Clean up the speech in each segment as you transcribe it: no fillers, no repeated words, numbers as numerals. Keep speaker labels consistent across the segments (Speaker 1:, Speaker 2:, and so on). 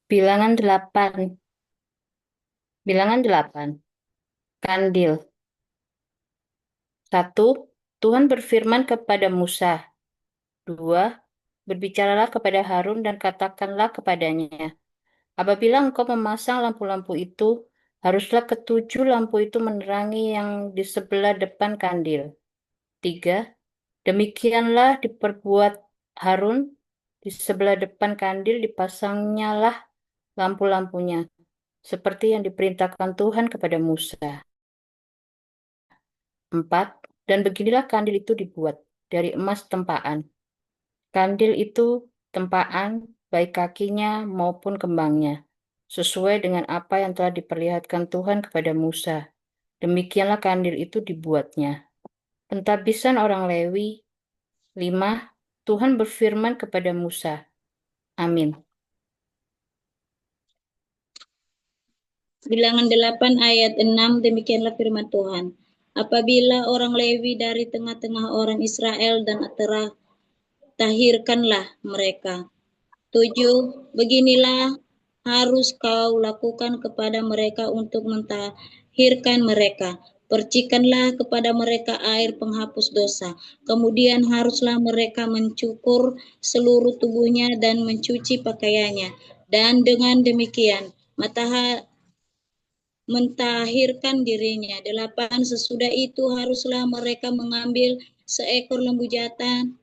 Speaker 1: Bilangan 8. Bilangan 8. Kandil. 1. Tuhan berfirman kepada Musa. 2. Berbicaralah kepada Harun dan katakanlah kepadanya, apabila engkau memasang lampu-lampu itu, haruslah ketujuh lampu itu menerangi yang di sebelah depan kandil. 3. Demikianlah diperbuat Harun, di sebelah depan kandil dipasangnyalah lampu-lampunya, seperti yang diperintahkan Tuhan kepada Musa. 4. Dan beginilah kandil itu dibuat dari emas tempaan. Kandil itu tempaan, baik kakinya maupun kembangnya, sesuai dengan apa yang telah diperlihatkan Tuhan kepada Musa. Demikianlah kandil itu dibuatnya. Pentabisan orang Lewi. 5. Tuhan berfirman kepada Musa. Amin.
Speaker 2: Bilangan 8 ayat 6, demikianlah firman Tuhan. Apabila orang Lewi dari tengah-tengah orang Israel dan tahirkanlah mereka. 7. Beginilah harus kau lakukan kepada mereka untuk mentahirkan mereka. Percikanlah kepada mereka air penghapus dosa. Kemudian haruslah mereka mencukur seluruh tubuhnya dan mencuci pakaiannya. Dan dengan demikian, mentahirkan dirinya. 8. Sesudah itu haruslah mereka mengambil seekor lembu jantan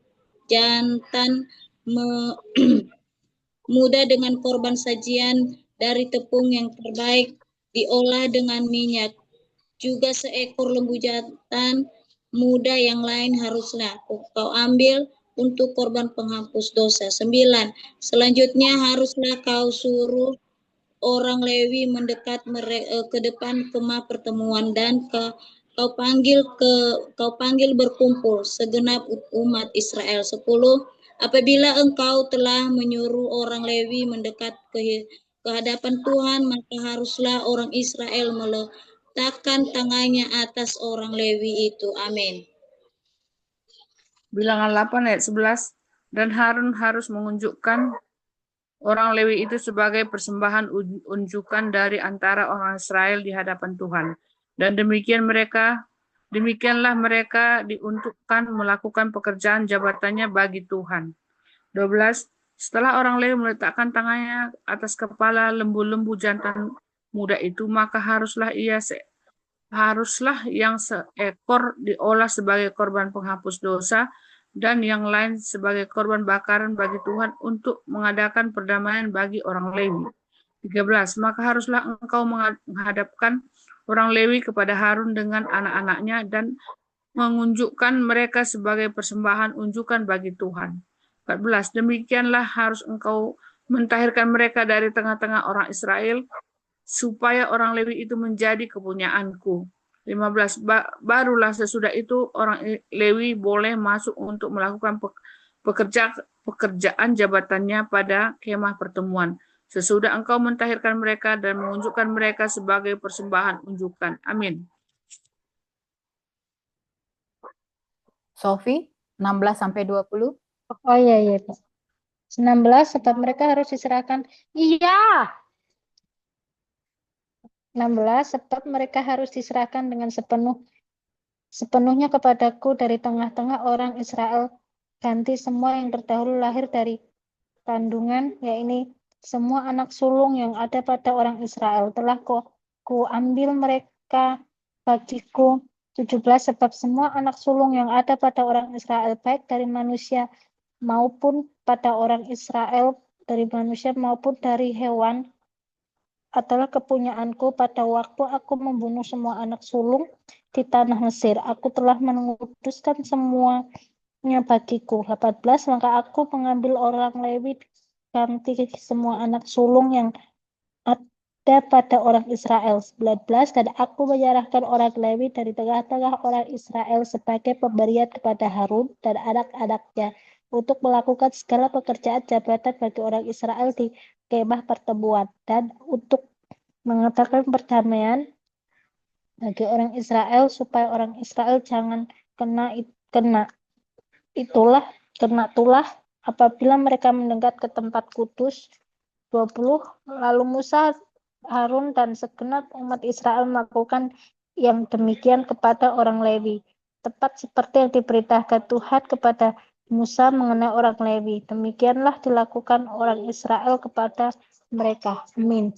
Speaker 2: muda dengan korban sajian dari tepung yang terbaik diolah dengan minyak. Juga seekor lembu jantan muda yang lain haruslah kau ambil untuk korban penghapus dosa. 9. Selanjutnya haruslah kau suruh orang Lewi mendekat ke depan kemah pertemuan dan kau panggil berkumpul segenap umat Israel. 10. Apabila engkau telah menyuruh orang Lewi mendekat ke hadapan Tuhan, maka haruslah orang Israel meletakkan tangannya atas orang Lewi itu. Amin.
Speaker 3: Bilangan 8 ayat 11. Dan Harun harus menunjukkan orang Lewi itu sebagai persembahan unjukan dari antara orang Israel di hadapan Tuhan. Dan demikianlah mereka diuntukkan melakukan pekerjaan jabatannya bagi Tuhan. 12. Setelah orang Lewi meletakkan tangannya atas kepala lembu-lembu jantan muda itu, maka haruslah yang seekor diolah sebagai korban penghapus dosa dan yang lain sebagai korban bakaran bagi Tuhan untuk mengadakan perdamaian bagi orang Lewi. 13. Maka haruslah engkau menghadapkan orang Lewi kepada Harun dengan anak-anaknya dan mengunjukkan mereka sebagai persembahan unjukan bagi Tuhan. 14. Demikianlah harus engkau mentahirkan mereka dari tengah-tengah orang Israel supaya orang Lewi itu menjadi kepunyaanku. 15. Barulah sesudah itu orang Lewi boleh masuk untuk melakukan pekerjaan jabatannya pada kemah pertemuan. Sesudah engkau mentahirkan mereka dan menunjukkan mereka sebagai persembahan unjukan. Amin.
Speaker 4: Sofi, 16 sampai 20.
Speaker 5: Oh iya, iya, Pak. 16, sebab mereka harus diserahkan. Iya. 16, sebab mereka harus diserahkan dengan sepenuhnya kepadaku dari tengah-tengah orang Israel. Ganti semua yang terdahulu lahir dari kandungan, yaitu semua anak sulung yang ada pada orang Israel. Telah ku ambil mereka bagiku. 17, sebab semua anak sulung yang ada pada orang Israel, baik dari manusia maupun pada orang Israel, dari manusia maupun dari hewan, adalah kepunyaanku pada waktu aku membunuh semua anak sulung di tanah Mesir. Aku telah menguduskan semuanya bagiku. 18, maka aku mengambil orang Lewi ganti semua anak sulung yang ada pada orang Israel. 19, dan aku menyerahkan orang Lewi dari tengah-tengah orang Israel sebagai pemberian kepada Harun dan anak-anaknya untuk melakukan segala pekerjaan jabatan bagi orang Israel di kemah pertemuan dan untuk mengatakan perdamaian bagi orang Israel supaya orang Israel jangan kena kena tulah apabila mereka mendekat ke tempat kudus 20. Lalu Musa, Harun, dan segenap umat Israel melakukan yang demikian kepada orang Lewi, tepat seperti yang diberitakan Tuhan kepada Musa mengenai orang Lewi. Demikianlah dilakukan orang Israel kepada mereka. Amin.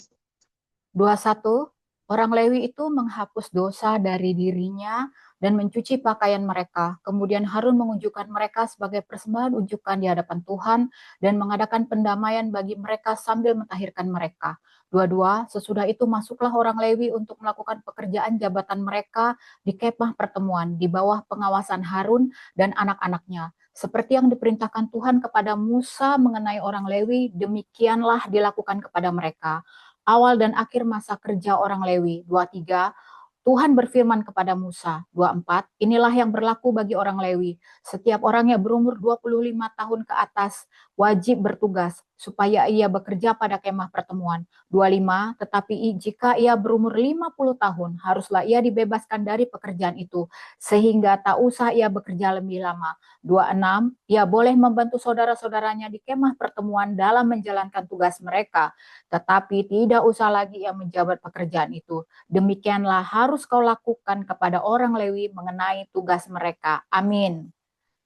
Speaker 4: 21. Orang Lewi itu menghapus dosa dari dirinya dan mencuci pakaian mereka. Kemudian Harun mengunjukkan mereka sebagai persembahan unjukan di hadapan Tuhan dan mengadakan pendamaian bagi mereka sambil mentahirkan mereka. 22. Sesudah itu masuklah orang Lewi untuk melakukan pekerjaan jabatan mereka di kemah pertemuan di bawah pengawasan Harun dan anak-anaknya. Seperti yang diperintahkan Tuhan kepada Musa mengenai orang Lewi, demikianlah dilakukan kepada mereka. Awal dan akhir masa kerja orang Lewi. 23. Tuhan berfirman kepada Musa, 24, inilah yang berlaku bagi orang Lewi. Setiap orang yang berumur 25 tahun ke atas wajib bertugas supaya ia bekerja pada kemah pertemuan. 25, tetapi jika ia berumur 50 tahun, haruslah ia dibebaskan dari pekerjaan itu, sehingga tak usah ia bekerja lebih lama. 26, ia boleh membantu saudara-saudaranya di kemah pertemuan dalam menjalankan tugas mereka, tetapi tidak usah lagi ia menjabat pekerjaan itu. Demikianlah harus kau lakukan kepada orang Lewi mengenai tugas mereka. Amin.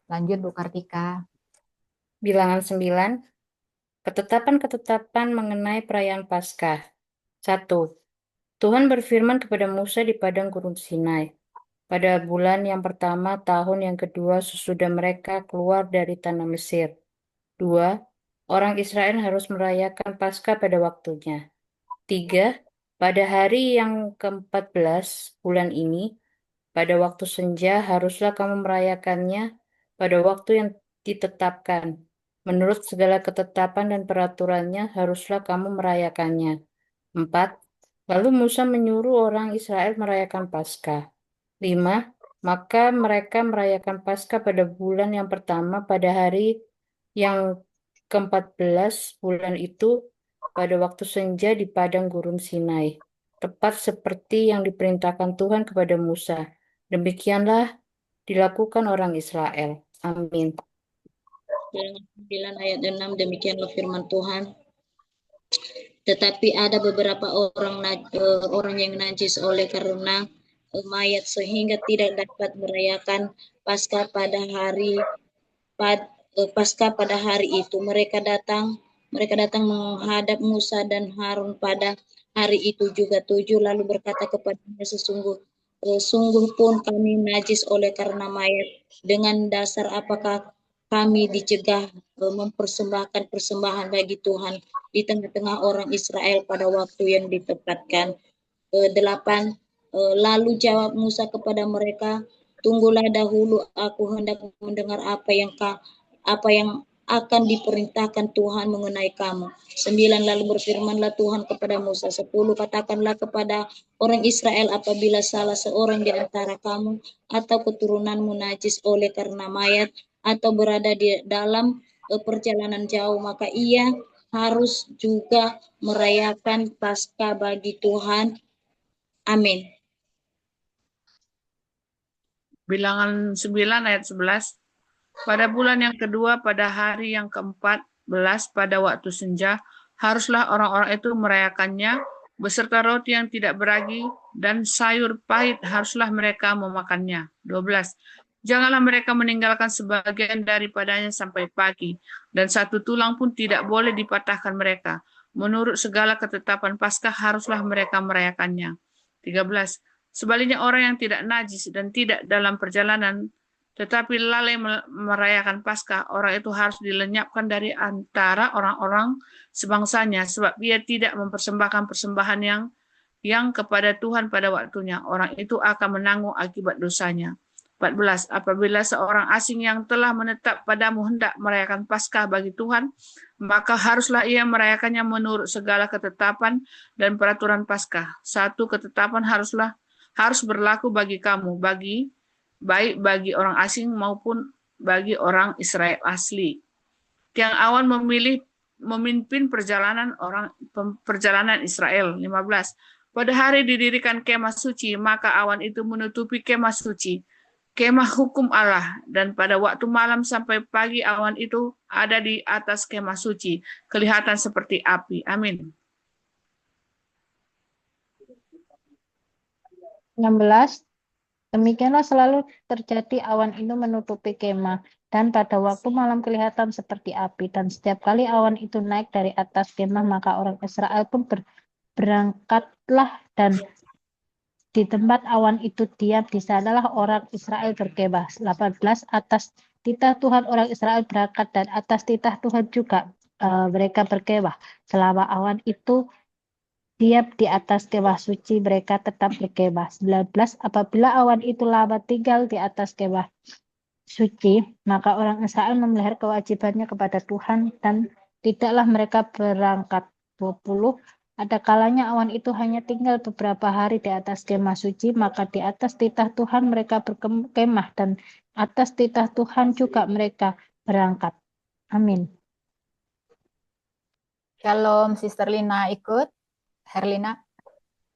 Speaker 4: Lanjut Bu Kartika.
Speaker 1: Bilangan 9. Ketetapan-ketetapan mengenai perayaan Paskah. 1. Tuhan berfirman kepada Musa di padang gurun Sinai. Pada bulan yang pertama, tahun yang kedua sesudah mereka keluar dari tanah Mesir. 2. Orang Israel harus merayakan Paskah pada waktunya. 3. Pada hari yang ke-14 bulan ini, pada waktu senja haruslah kamu merayakannya pada waktu yang ditetapkan. Menurut segala ketetapan dan peraturannya haruslah kamu merayakannya. 4. Lalu Musa menyuruh orang Israel merayakan Paskah. 5. Maka mereka merayakan Paskah pada bulan yang pertama pada hari yang ke-14 bulan itu pada waktu senja di padang gurun Sinai, tepat seperti yang diperintahkan Tuhan kepada Musa. Demikianlah dilakukan orang Israel. Amin.
Speaker 2: Bilangan 9 ayat 6, demikianlah firman Tuhan. Tetapi ada beberapa orang yang najis oleh karena mayat sehingga tidak dapat merayakan Paskah pada hari itu. Mereka datang menghadap Musa dan Harun pada hari itu juga 7, lalu berkata kepadanya, sungguh pun kami najis oleh karena mayat. Dengan dasar apakah kami dicegah mempersembahkan persembahan bagi Tuhan di tengah-tengah orang Israel pada waktu yang ditetapkan. 8. Lalu jawab Musa kepada mereka, tunggulah dahulu, aku hendak mendengar apa yang akan diperintahkan Tuhan mengenai kamu. 9. Lalu berfirmanlah Tuhan kepada Musa. 10. Katakanlah kepada orang Israel, apabila salah seorang di antara kamu atau keturunanmu najis oleh karena mayat atau berada di dalam perjalanan jauh, maka ia harus juga merayakan Paskah bagi Tuhan. Amin.
Speaker 3: Bilangan 9 ayat 11. Pada bulan yang kedua, pada hari yang ke-14, pada waktu senja, haruslah orang-orang itu merayakannya, beserta roti yang tidak beragi dan sayur pahit haruslah mereka memakannya. 12. Janganlah mereka meninggalkan sebagian daripadanya sampai pagi, dan satu tulang pun tidak boleh dipatahkan mereka. Menurut segala ketetapan Paskah haruslah mereka merayakannya. 13. Sebaliknya orang yang tidak najis dan tidak dalam perjalanan tetapi lalai merayakan Paskah, orang itu harus dilenyapkan dari antara orang-orang sebangsanya, sebab ia tidak mempersembahkan persembahan yang kepada Tuhan pada waktunya. Orang itu akan menanggung akibat dosanya. 14. Apabila seorang asing yang telah menetap padamu hendak merayakan Paskah bagi Tuhan, maka haruslah ia merayakannya menurut segala ketetapan dan peraturan Paskah. Satu ketetapan harus berlaku bagi kamu, baik bagi orang asing maupun bagi orang Israel asli. Tiang awan memimpin perjalanan Israel. 15. Pada hari didirikan kemah suci, maka awan itu menutupi kemah suci. kemah hukum Allah, dan pada waktu malam sampai pagi awan itu ada di atas kemah suci, kelihatan seperti api. Amin.
Speaker 5: 16. Demikianlah selalu terjadi awan itu menutupi kemah, dan pada waktu malam kelihatan seperti api, dan setiap kali awan itu naik dari atas kemah, maka orang Israel pun berangkatlah, dan di tempat awan itu diam, di sanalah orang Israel berkemah. 18. Atas titah Tuhan orang Israel berangkat, dan atas titah Tuhan juga mereka berkemah. Selama awan itu diam di atas kemah suci, mereka tetap berkemah. 19. Apabila awan itu lama tinggal di atas kemah suci, maka orang Israel memelihara kewajibannya kepada Tuhan, dan tidaklah mereka berangkat. 20. Ada kalanya awan itu hanya tinggal beberapa hari di atas kemah suci, maka di atas titah Tuhan mereka berkemah, dan atas titah Tuhan juga mereka berangkat. Amin.
Speaker 4: Shalom, Sister Lina ikut. Herlina.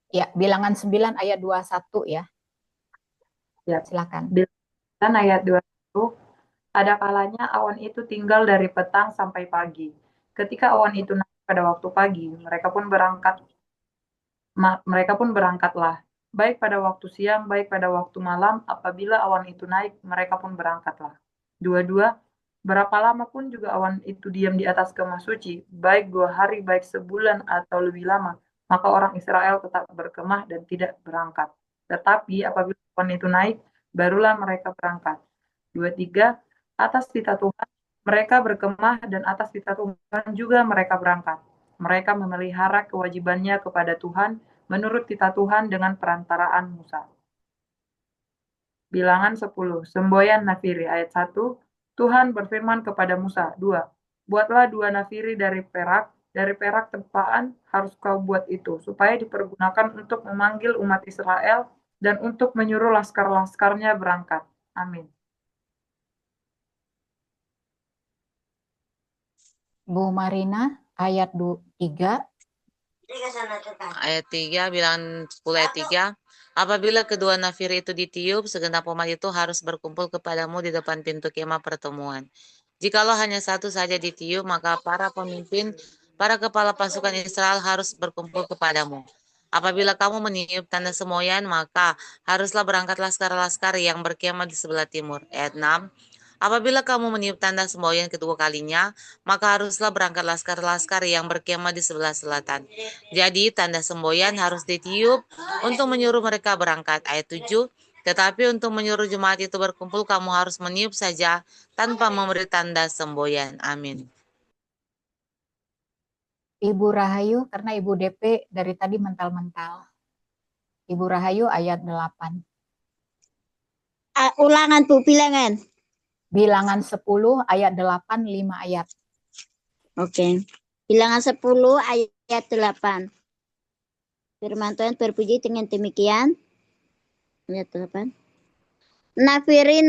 Speaker 4: Ya, bilangan 9 ayat 21 ya.
Speaker 6: Ya,
Speaker 4: Silakan.
Speaker 6: bilangan ayat 21. Ada kalanya awan itu tinggal dari petang sampai pagi. Ketika awan itu naik pada waktu pagi, mereka pun berangkatlah. Baik pada waktu siang, baik pada waktu malam, apabila awan itu naik, mereka pun berangkatlah. 22. Berapa lama pun juga awan itu diam di atas kemah suci, baik 2 hari, baik sebulan atau lebih lama, maka orang Israel tetap berkemah dan tidak berangkat. Tetapi apabila awan itu naik, barulah mereka berangkat. 23. Atas titah Tuhan mereka berkemah, dan atas titah Tuhan juga mereka berangkat. Mereka memelihara kewajibannya kepada Tuhan menurut titah Tuhan dengan perantaraan Musa. Bilangan 10. Semboyan nafiri ayat 1. Tuhan berfirman kepada Musa. 2. Buatlah 2 nafiri dari perak tempaan harus kau buat itu, supaya dipergunakan untuk memanggil umat Israel dan untuk menyuruh laskar-laskarnya berangkat. Amin.
Speaker 4: Bu Marina, ayat 3.
Speaker 7: Ayat 3, bilangan 10 ayat 3. Apabila kedua nafir itu ditiup, segenap umat itu harus berkumpul kepadamu di depan pintu kemah pertemuan. Jikalau hanya satu saja ditiup, maka para pemimpin, para kepala pasukan Israel harus berkumpul kepadamu. Apabila kamu meniup tanda semboyan, maka haruslah berangkat laskar-laskar yang berkemah di sebelah timur. Ayat 6. Apabila kamu meniup tanda semboyan kedua kalinya, maka haruslah berangkat laskar-laskar yang berkemah di sebelah selatan. Jadi tanda semboyan harus ditiup untuk menyuruh mereka berangkat. Ayat 7. Tetapi untuk menyuruh jemaat itu berkumpul, kamu harus meniup saja tanpa memberi tanda semboyan. Amin.
Speaker 4: Ibu Rahayu, karena Ibu DP dari tadi mental-mental. Ibu Rahayu ayat 8.
Speaker 2: Ulangan Bu, bilangan.
Speaker 4: Bilangan 10 ayat 8, 5 ayat.
Speaker 2: Oke. Bilangan 10 ayat 8. Firman Tuhan berbunyi dengan demikian. Ayat 8. Nafiri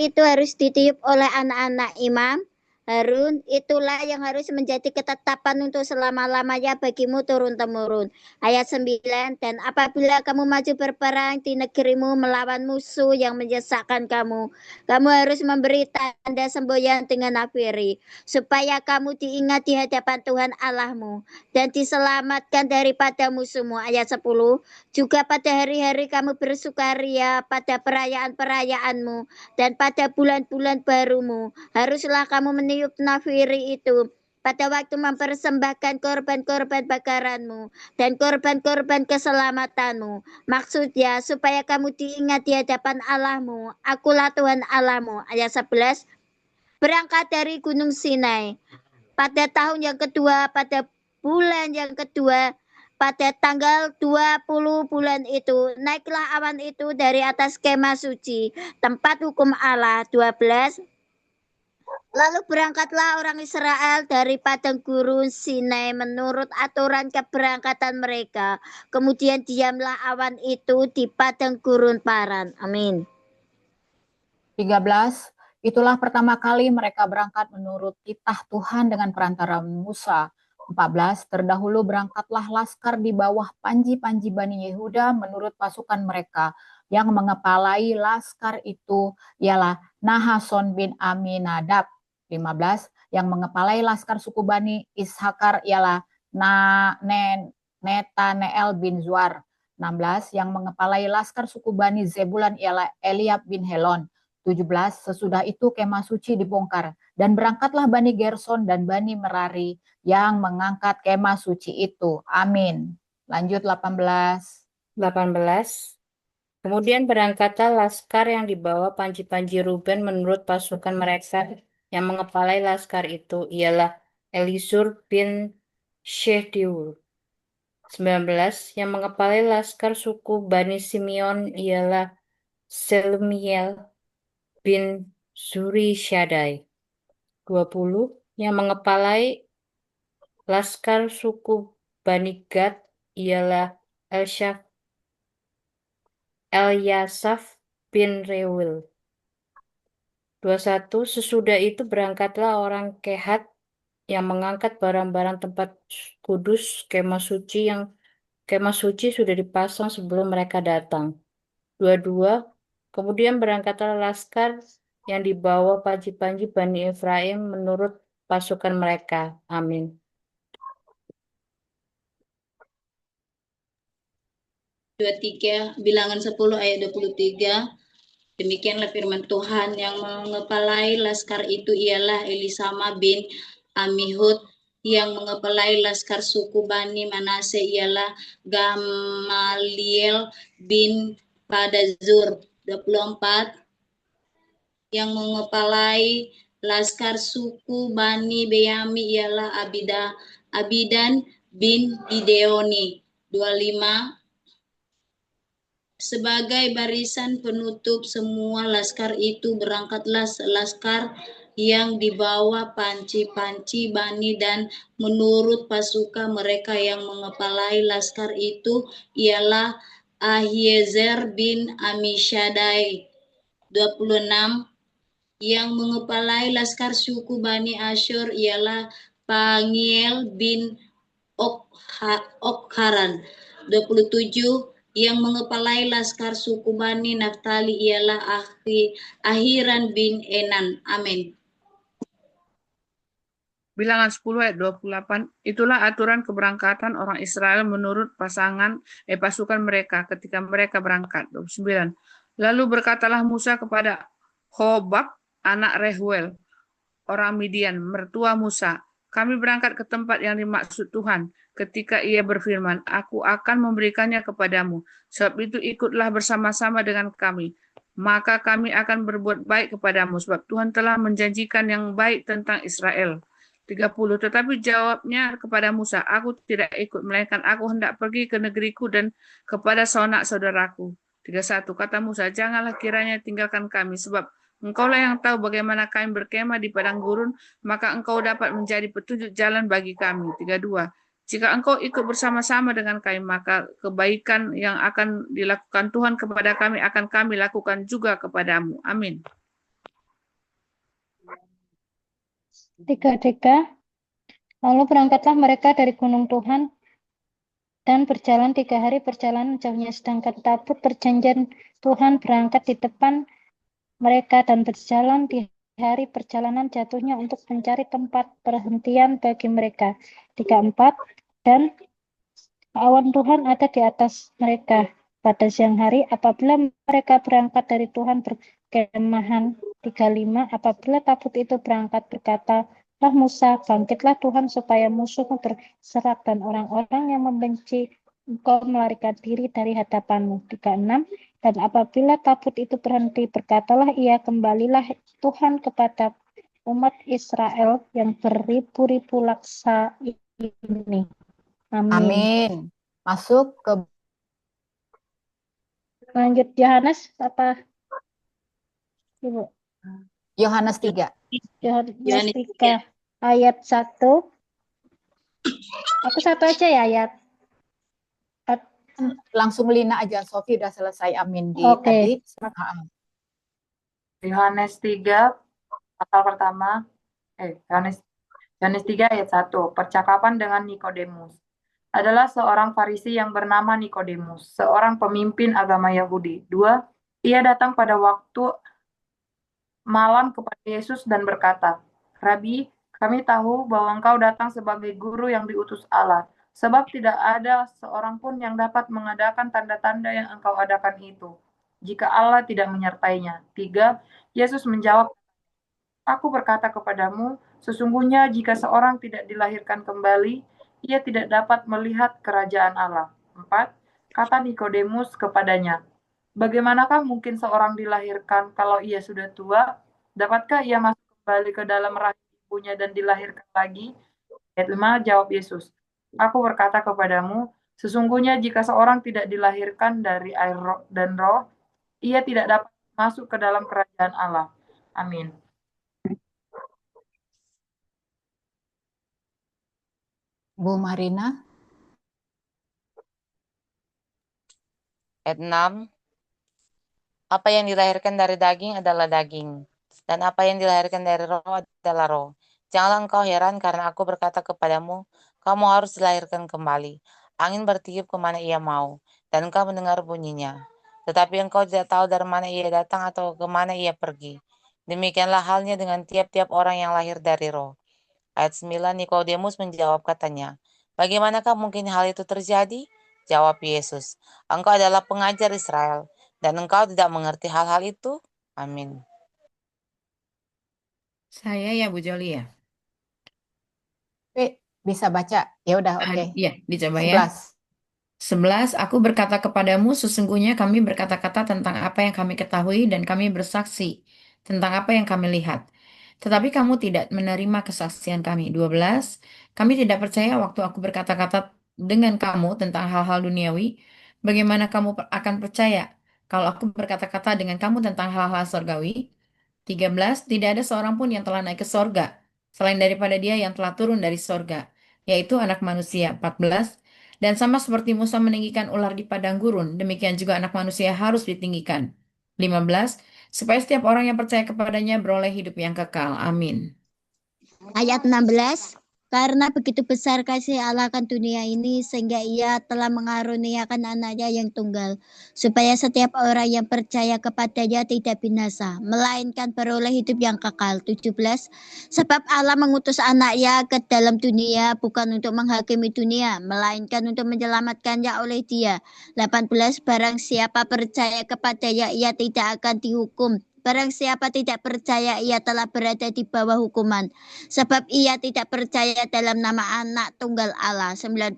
Speaker 2: itu harus ditiup oleh anak-anak imam Harun, itulah yang harus menjadi ketetapan untuk selama-lamanya bagimu turun-temurun. Ayat 9, dan apabila kamu maju berperang di negerimu melawan musuh yang menyesakkan kamu harus memberi tanda semboyan dengan nafiri, supaya kamu diingat di hadapan Tuhan Allahmu dan diselamatkan daripada musuhmu. Ayat 10, juga pada hari-hari kamu bersukaria, pada perayaan-perayaanmu, dan pada bulan-bulan barumu, haruslah kamu meniup nafiri itu pada waktu mempersembahkan korban-korban bakaranmu dan korban-korban keselamatanmu. Maksudnya supaya kamu diingat di hadapan Allahmu. Akulah Tuhan Allahmu. Ayat 11. Berangkat dari Gunung Sinai pada tahun yang kedua, pada bulan yang kedua, pada tanggal 20 bulan itu, naiklah awan itu dari atas kemah suci, tempat hukum Allah. 12. Lalu berangkatlah orang Israel dari padang gurun Sinai menurut aturan keberangkatan mereka. Kemudian diamlah awan itu di padang gurun Paran. Amin.
Speaker 4: 13. Itulah pertama kali mereka berangkat menurut titah Tuhan dengan perantara Musa. 14. Terdahulu berangkatlah laskar di bawah panji-panji Bani Yehuda menurut pasukan mereka. Yang mengepalai laskar itu ialah Nahason bin Aminadab. 15. Yang mengepalai laskar suku Bani Ishakar ialah Netaneel bin Zuar. 16. Yang mengepalai laskar suku Bani Zebulan ialah Eliab bin Helon. 17. Sesudah itu kemah suci dibongkar, dan berangkatlah Bani Gerson dan Bani Merari yang mengangkat kemah suci itu. Amin. Lanjut 18.
Speaker 1: 18. Kemudian berangkatlah laskar yang dibawa panji-panji Ruben menurut pasukan mereka. Yang mengepalai laskar itu ialah Elisur bin Shedeur. 19. Yang mengepalai laskar suku Bani Simeon ialah Selumiel bin Zurishadai. 20. Yang mengepalai laskar suku Bani Gad ialah Elyasaf bin Reuel. 21. Sesudah itu berangkatlah orang Kehat yang mengangkat barang-barang tempat kudus kemah suci sudah dipasang sebelum mereka datang. 22. Kemudian berangkatlah laskar yang dibawa panji-panji Bani Efraim menurut pasukan mereka. Amin.
Speaker 2: 23, Bilangan 10 ayat 23. Demikianlah firman Tuhan. Yang mengepalai laskar itu ialah Elisama bin Amihud. Yang mengepalai laskar suku Bani Manase ialah Gamaliel bin Padazur. 24. Yang mengepalai laskar suku Bani Beyami ialah Abidan bin Gideoni. 25. Sebagai barisan penutup semua laskar itu berangkatlah laskar yang dibawa panci-panci Bani, dan menurut pasukan mereka yang mengepalai laskar itu ialah Ahiezer bin Amishadai. 26. Yang mengepalai laskar suku Bani Asyur ialah Pangiel bin Okharan. 27. Yang mengepalai laskar suku Bani Naftali ialah Ahiran bin Enan. Amin.
Speaker 3: Bilangan 10 ayat 28, itulah aturan keberangkatan orang Israel menurut pasukan mereka ketika mereka berangkat. 29. Lalu berkatalah Musa kepada Hobab, anak Rehuel, orang Midian, mertua Musa, kami berangkat ke tempat yang dimaksud Tuhan. Ketika ia berfirman, aku akan memberikannya kepadamu, sebab itu ikutlah bersama-sama dengan kami. Maka kami akan berbuat baik kepadamu, sebab Tuhan telah menjanjikan yang baik tentang Israel. 30. Tetapi jawabnya kepada Musa, aku tidak ikut, melainkan aku hendak pergi ke negeriku dan kepada sanak-saudaraku. 31. Kata Musa, janganlah kiranya tinggalkan kami, sebab engkaulah yang tahu bagaimana kami berkemah di padang gurun, maka engkau dapat menjadi petunjuk jalan bagi kami. 32. Jika engkau ikut bersama-sama dengan kami, maka kebaikan yang akan dilakukan Tuhan kepada kami akan kami lakukan juga kepadamu. Amin.
Speaker 5: 3. Lalu berangkatlah mereka dari gunung Tuhan dan berjalan 3 hari perjalanan jauhnya, sedangkan tabut perjanjian Tuhan berangkat di depan mereka dan berjalan di hari perjalanan jatuhnya untuk mencari tempat perhentian bagi mereka. 34. Dan awan Tuhan ada di atas mereka pada siang hari apabila mereka berangkat dari Tuhan berkemahan. 35. Apabila tabut itu berangkat, berkatalah Musa, bangkitlah Tuhan supaya musuhmu berserak dan orang-orang yang membenci engkau melarikan diri dari hadapanmu. 36. Dan apabila tabut itu berhenti, berkatalah ia, kembalilah Tuhan kepada umat Israel yang beribu-ribu laksa ini. Amin.
Speaker 4: Amin. Masuk ke
Speaker 5: Lanjut Yohanes apa? Ibu.
Speaker 4: Yohanes 3.
Speaker 5: Yohanes 3 ayat 1. Aku satu aja ya ayat.
Speaker 4: Langsung Lina aja, Sofi udah selesai amin di
Speaker 5: Oke.
Speaker 4: tadi.
Speaker 6: Yohanes 3 pasal pertama Yohanes 3 ayat 1, percakapan dengan Nikodemus. adalah seorang Farisi yang bernama Nikodemus, seorang pemimpin agama Yahudi. 2, ia datang pada waktu malam kepada Yesus dan berkata, "Rabi, kami tahu bahwa engkau datang sebagai guru yang diutus Allah, sebab tidak ada seorang pun yang dapat mengadakan tanda-tanda yang engkau adakan itu, jika Allah tidak menyertainya." 3, Yesus menjawab, "Aku berkata kepadamu, sesungguhnya jika seorang tidak dilahirkan kembali, ia tidak dapat melihat kerajaan Allah." 4, kata Nikodemus kepadanya, "Bagaimanakah mungkin seorang dilahirkan kalau ia sudah tua? Dapatkah ia masuk kembali ke dalam rahim ibunya dan dilahirkan lagi?" Ayat 5, jawab Yesus, "Aku berkata kepadamu, sesungguhnya jika seorang tidak dilahirkan dari air dan roh, ia tidak dapat masuk ke dalam kerajaan Allah." Amin.
Speaker 4: Bu Marina.
Speaker 7: Ayat 6, apa yang dilahirkan dari daging adalah daging, dan apa yang dilahirkan dari roh adalah roh. Janganlah engkau heran karena aku berkata kepadamu, kamu harus dilahirkan kembali. Angin bertiup kemana ia mau, dan engkau mendengar bunyinya. Tetapi engkau tidak tahu dari mana ia datang atau kemana ia pergi. Demikianlah halnya dengan tiap-tiap orang yang lahir dari roh. Ayat 9, Nikodemus menjawab katanya, bagaimanakah mungkin hal itu terjadi? Jawab Yesus, engkau adalah pengajar Israel, dan engkau tidak mengerti hal-hal itu? Amin.
Speaker 1: Saya ya Bu Joli ya.
Speaker 4: Bisa baca? Ya udah, oke.
Speaker 1: Iya, dicoba ya. 11, aku berkata kepadamu, sesungguhnya kami berkata-kata tentang apa yang kami ketahui dan kami bersaksi tentang apa yang kami lihat. Tetapi kamu tidak menerima kesaksian kami. 12, kami tidak percaya waktu aku berkata-kata dengan kamu tentang hal-hal duniawi. Bagaimana kamu akan percaya kalau aku berkata-kata dengan kamu tentang hal-hal surgawi? 13, tidak ada seorang pun yang telah naik ke sorga, selain daripada dia yang telah turun dari sorga, yaitu anak manusia. 14, dan sama seperti Musa meninggikan ular di padang gurun, demikian juga anak manusia harus ditinggikan. 15, supaya setiap orang yang percaya kepadanya beroleh hidup yang kekal. Amin.
Speaker 8: Ayat 16, karena begitu besar kasih Allah akan dunia ini, sehingga ia telah mengaruniakan anaknya yang tunggal, supaya setiap orang yang percaya kepadanya tidak binasa, melainkan beroleh hidup yang kekal. 17, sebab Allah mengutus anaknya ke dalam dunia, bukan untuk menghakimi dunia, melainkan untuk menyelamatkannya oleh dia. 18, barang siapa percaya kepadanya, ia tidak akan dihukum. Barang siapa tidak percaya, ia telah berada di bawah hukuman, sebab ia tidak percaya dalam nama anak tunggal Allah. 19,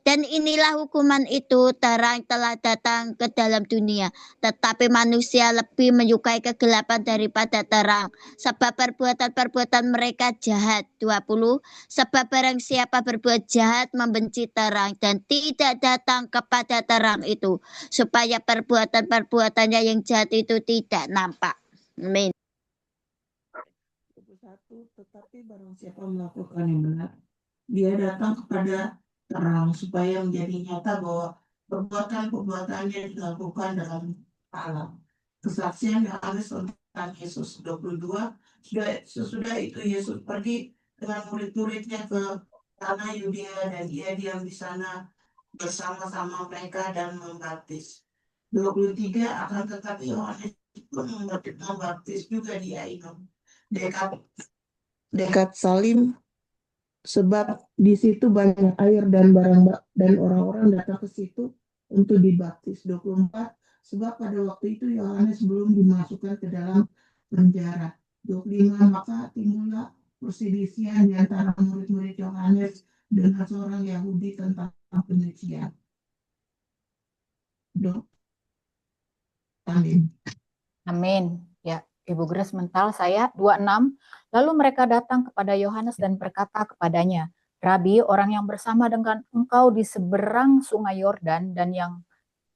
Speaker 8: dan inilah hukuman itu, terang telah datang ke dalam dunia, tetapi manusia lebih menyukai kegelapan daripada terang, sebab perbuatan-perbuatan mereka jahat. 20, sebab barang siapa berbuat jahat membenci terang dan tidak datang kepada terang itu, supaya perbuatan-perbuatannya yang jahat itu tidak nampak. Amin.
Speaker 9: 21, tetapi barang siapa melakukan yang benar, dia datang kepada terang supaya menjadi nyata bahwa perbuatan-perbuatannya dilakukan dalam Allah. Kesaksian Yohanes tentang Yesus. 22, sesudah itu Yesus pergi dengan murid-muridnya ke tanah Yudea dan ia diam di sana bersama-sama mereka dan membaptis. 23, akan tetapi Yohanes pun membaptis juga di Ainon, dekat Salim, sebab di situ banyak air dan orang-orang datang ke situ untuk dibaptis. 24, sebab pada waktu itu Yohanes belum dimasukkan ke dalam penjara. 25, maka timbullah perselisihan di antara murid-murid Yohanes dengan seorang Yahudi tentang penyucian. Amin.
Speaker 4: Amin. Ya, Ibu Grace mental saya 26. Lalu mereka datang kepada Yohanes dan berkata kepadanya, Rabi, orang yang bersama dengan engkau di seberang sungai Yordan dan yang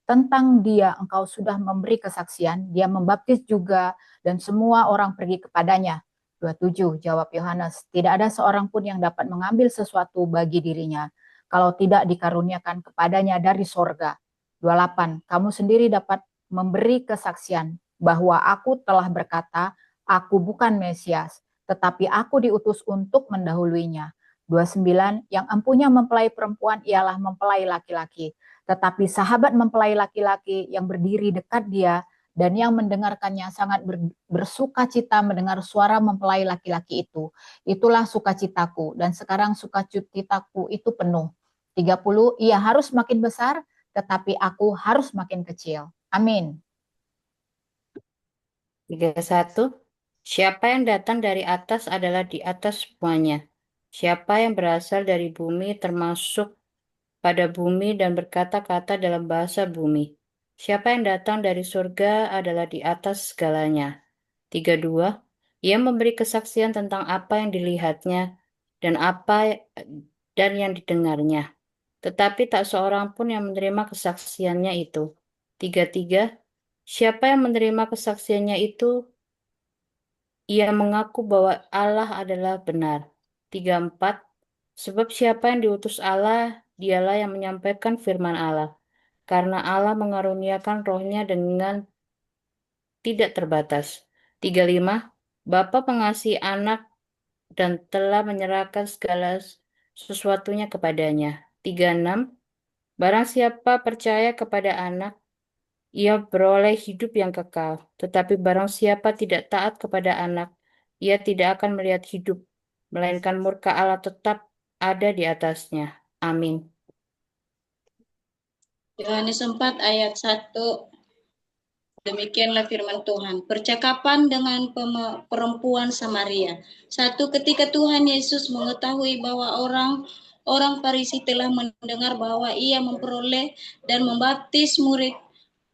Speaker 4: tentang dia engkau sudah memberi kesaksian, dia membaptis juga dan semua orang pergi kepadanya. 27, jawab Yohanes, tidak ada seorang pun yang dapat mengambil sesuatu bagi dirinya kalau tidak dikaruniakan kepadanya dari sorga. 28, kamu sendiri dapat memberi kesaksian bahwa aku telah berkata, aku bukan Mesias, tetapi aku diutus untuk mendahuluinya. 29, yang empunya mempelai perempuan ialah mempelai laki-laki. Tetapi sahabat mempelai laki-laki yang berdiri dekat dia dan yang mendengarkannya sangat bersuka cita mendengar suara mempelai laki-laki itu. Itulah sukacitaku, dan sekarang sukacitaku itu penuh. 30, ia harus makin besar, tetapi aku harus makin kecil. Amin.
Speaker 1: 31. Siapa yang datang dari atas adalah di atas semuanya. Siapa yang berasal dari bumi termasuk pada bumi dan berkata-kata dalam bahasa bumi. Siapa yang datang dari surga adalah di atas segalanya. 32. Ia memberi kesaksian tentang apa yang dilihatnya dan yang didengarnya. Tetapi tak seorang pun yang menerima kesaksiannya itu. 33. Siapa yang menerima kesaksiannya itu, ia mengaku bahwa Allah adalah benar. 34. Sebab siapa yang diutus Allah, dialah yang menyampaikan firman Allah. Karena Allah mengaruniakan rohnya dengan tidak terbatas. 35. Bapa mengasihi anak dan telah menyerahkan segala sesuatunya kepadanya. 36. Barang siapa percaya kepada anak, ia beroleh hidup yang kekal. Tetapi barang siapa tidak taat kepada anak, ia tidak akan melihat hidup, melainkan murka Allah tetap ada di atasnya. Amin.
Speaker 2: Yohanes 4 ayat 1. Demikianlah firman Tuhan. Percakapan dengan perempuan Samaria. 1. Ketika Tuhan Yesus mengetahui bahwa orang Farisi telah mendengar bahwa ia memperoleh dan membaptis murid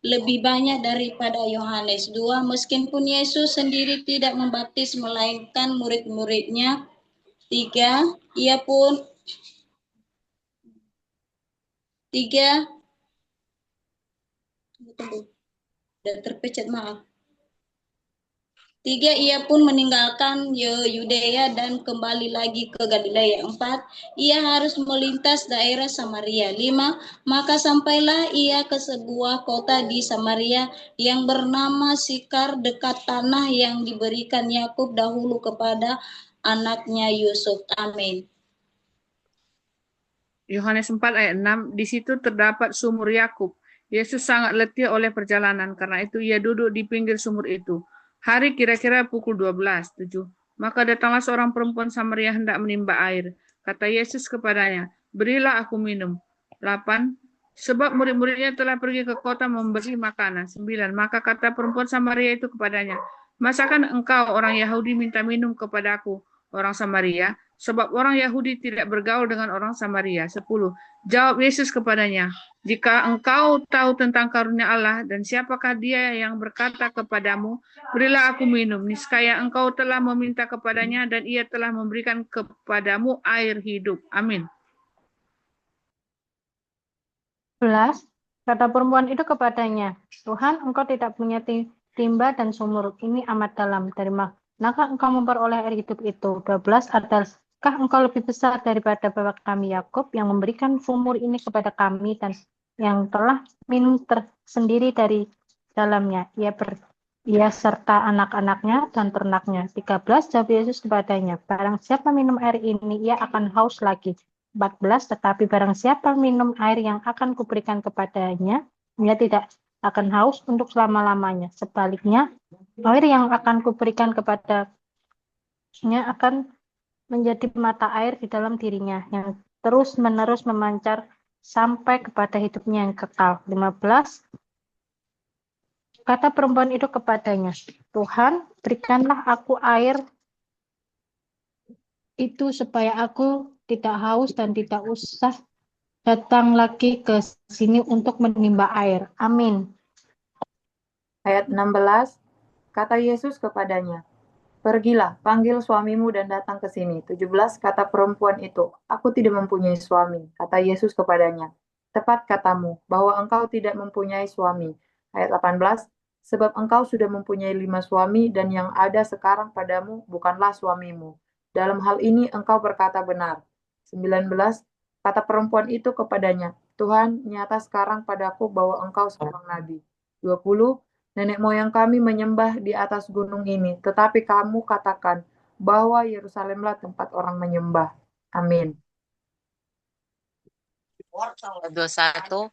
Speaker 2: lebih banyak daripada Yohanes. 2. Meskipun Yesus sendiri tidak membaptis melainkan murid-muridnya. 3. Ia pun meninggalkan Yudea dan kembali lagi ke Galilea. 4. Ia harus melintas daerah Samaria. 5. Maka sampailah ia ke sebuah kota di Samaria yang bernama Sikar, dekat tanah yang diberikan Yakub dahulu kepada anaknya Yusuf. Amin.
Speaker 3: Yohanes 4 ayat 6, di situ terdapat sumur Yakub. Yesus sangat letih oleh perjalanan, karena itu ia duduk di pinggir sumur itu. Hari kira-kira pukul 12, 7. Maka datanglah seorang perempuan Samaria hendak menimba air. Kata Yesus kepadanya, berilah aku minum. 8. Sebab murid-muridnya telah pergi ke kota membeli makanan. 9. Maka kata perempuan Samaria itu kepadanya, masakan engkau orang Yahudi minta minum kepadaku, orang Samaria? Sebab orang Yahudi tidak bergaul dengan orang Samaria. 10. Jawab Yesus kepadanya, jika engkau tahu tentang karunia Allah dan siapakah dia yang berkata kepadamu, berilah aku minum, niscaya engkau telah meminta kepadanya dan ia telah memberikan kepadamu air hidup. Amin.
Speaker 5: 11. Kata perempuan itu kepadanya, Tuhan, engkau tidak punya timba dan sumur, ini amat dalam. Dari manakah engkau memperoleh air hidup itu? 12. Adakah engkau lebih besar daripada bapa kami Yakub yang memberikan sumur ini kepada kami dan yang telah minum tersendiri dari dalamnya, ia serta anak-anaknya dan ternaknya. 13. Jawab Yesus kepadanya, barang siapa minum air ini, ia akan haus lagi. 14. Tetapi barang siapa minum air yang akan kuberikan kepadanya, ia tidak akan haus untuk selama-lamanya. Sebaliknya, air yang akan kuberikan kepadanya akan menjadi mata air di dalam dirinya, yang terus-menerus memancar sampai kepada hidupnya yang kekal. 15. Kata perempuan itu kepadanya, Tuhan, berikanlah aku air itu supaya aku tidak haus dan tidak usah datang lagi ke sini untuk menimba air. Amin.
Speaker 6: Ayat 16, kata Yesus kepadanya, pergilah, panggil suamimu dan datang ke sini. 17, kata perempuan itu, aku tidak mempunyai suami. Kata Yesus kepadanya, tepat katamu, bahwa engkau tidak mempunyai suami. Ayat 18, sebab engkau sudah mempunyai 5 suami, dan yang ada sekarang padamu bukanlah suamimu. Dalam hal ini engkau berkata benar. 19, kata perempuan itu kepadanya, Tuhan, nyata sekarang padaku bahwa engkau seorang nabi. 20, nenek moyang kami menyembah di atas gunung ini, tetapi kamu katakan bahwa Yerusalemlah tempat orang menyembah. Amin.
Speaker 7: 21.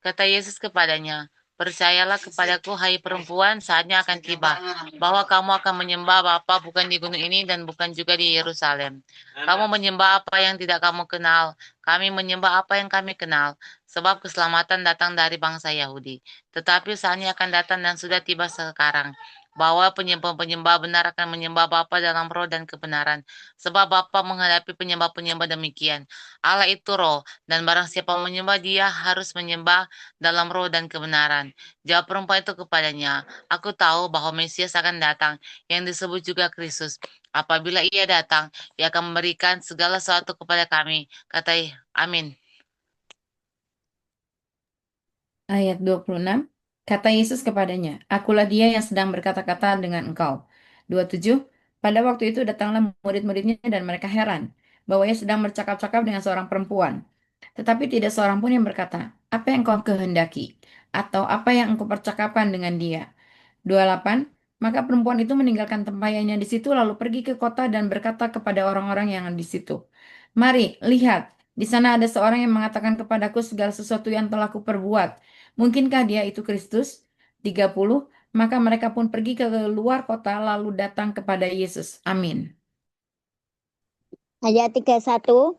Speaker 7: Kata Yesus kepadanya, percayalah kepadaku, hai perempuan, saatnya akan tiba, bahwa kamu akan menyembah Bapa bukan di gunung ini dan bukan juga di Yerusalem. Kamu menyembah apa yang tidak kamu kenal, kami menyembah apa yang kami kenal, sebab keselamatan datang dari bangsa Yahudi. Tetapi saatnya akan datang dan sudah tiba sekarang, bahwa penyembah-penyembah benar akan menyembah Bapa dalam roh dan kebenaran, sebab Bapa menghadapi penyembah-penyembah demikian. Allah itu roh, dan barang siapa menyembah Dia harus menyembah dalam roh dan kebenaran. Jawab perempuan itu kepadanya, aku tahu bahwa Mesias akan datang, yang disebut juga Kristus. Apabila ia datang, ia akan memberikan segala sesuatu kepada kami. Kata Amin.
Speaker 10: Ayat 26, kata Yesus kepadanya, akulah dia yang sedang berkata-kata dengan engkau. 27, pada waktu itu datanglah murid-muridnya dan mereka heran bahwa ia sedang bercakap-cakap dengan seorang perempuan. Tetapi tidak seorang pun yang berkata, apa yang kau kehendaki? Atau apa yang engkau percakapan dengan dia? 28, maka perempuan itu meninggalkan tempayannya di situ lalu pergi ke kota dan berkata kepada orang-orang yang di situ, mari, lihat, di sana ada seorang yang mengatakan kepadaku segala sesuatu yang telah kuperbuat. Mungkinkah dia itu Kristus? 30, maka mereka pun pergi ke luar kota lalu datang kepada Yesus. Amin.
Speaker 8: Ayat 31.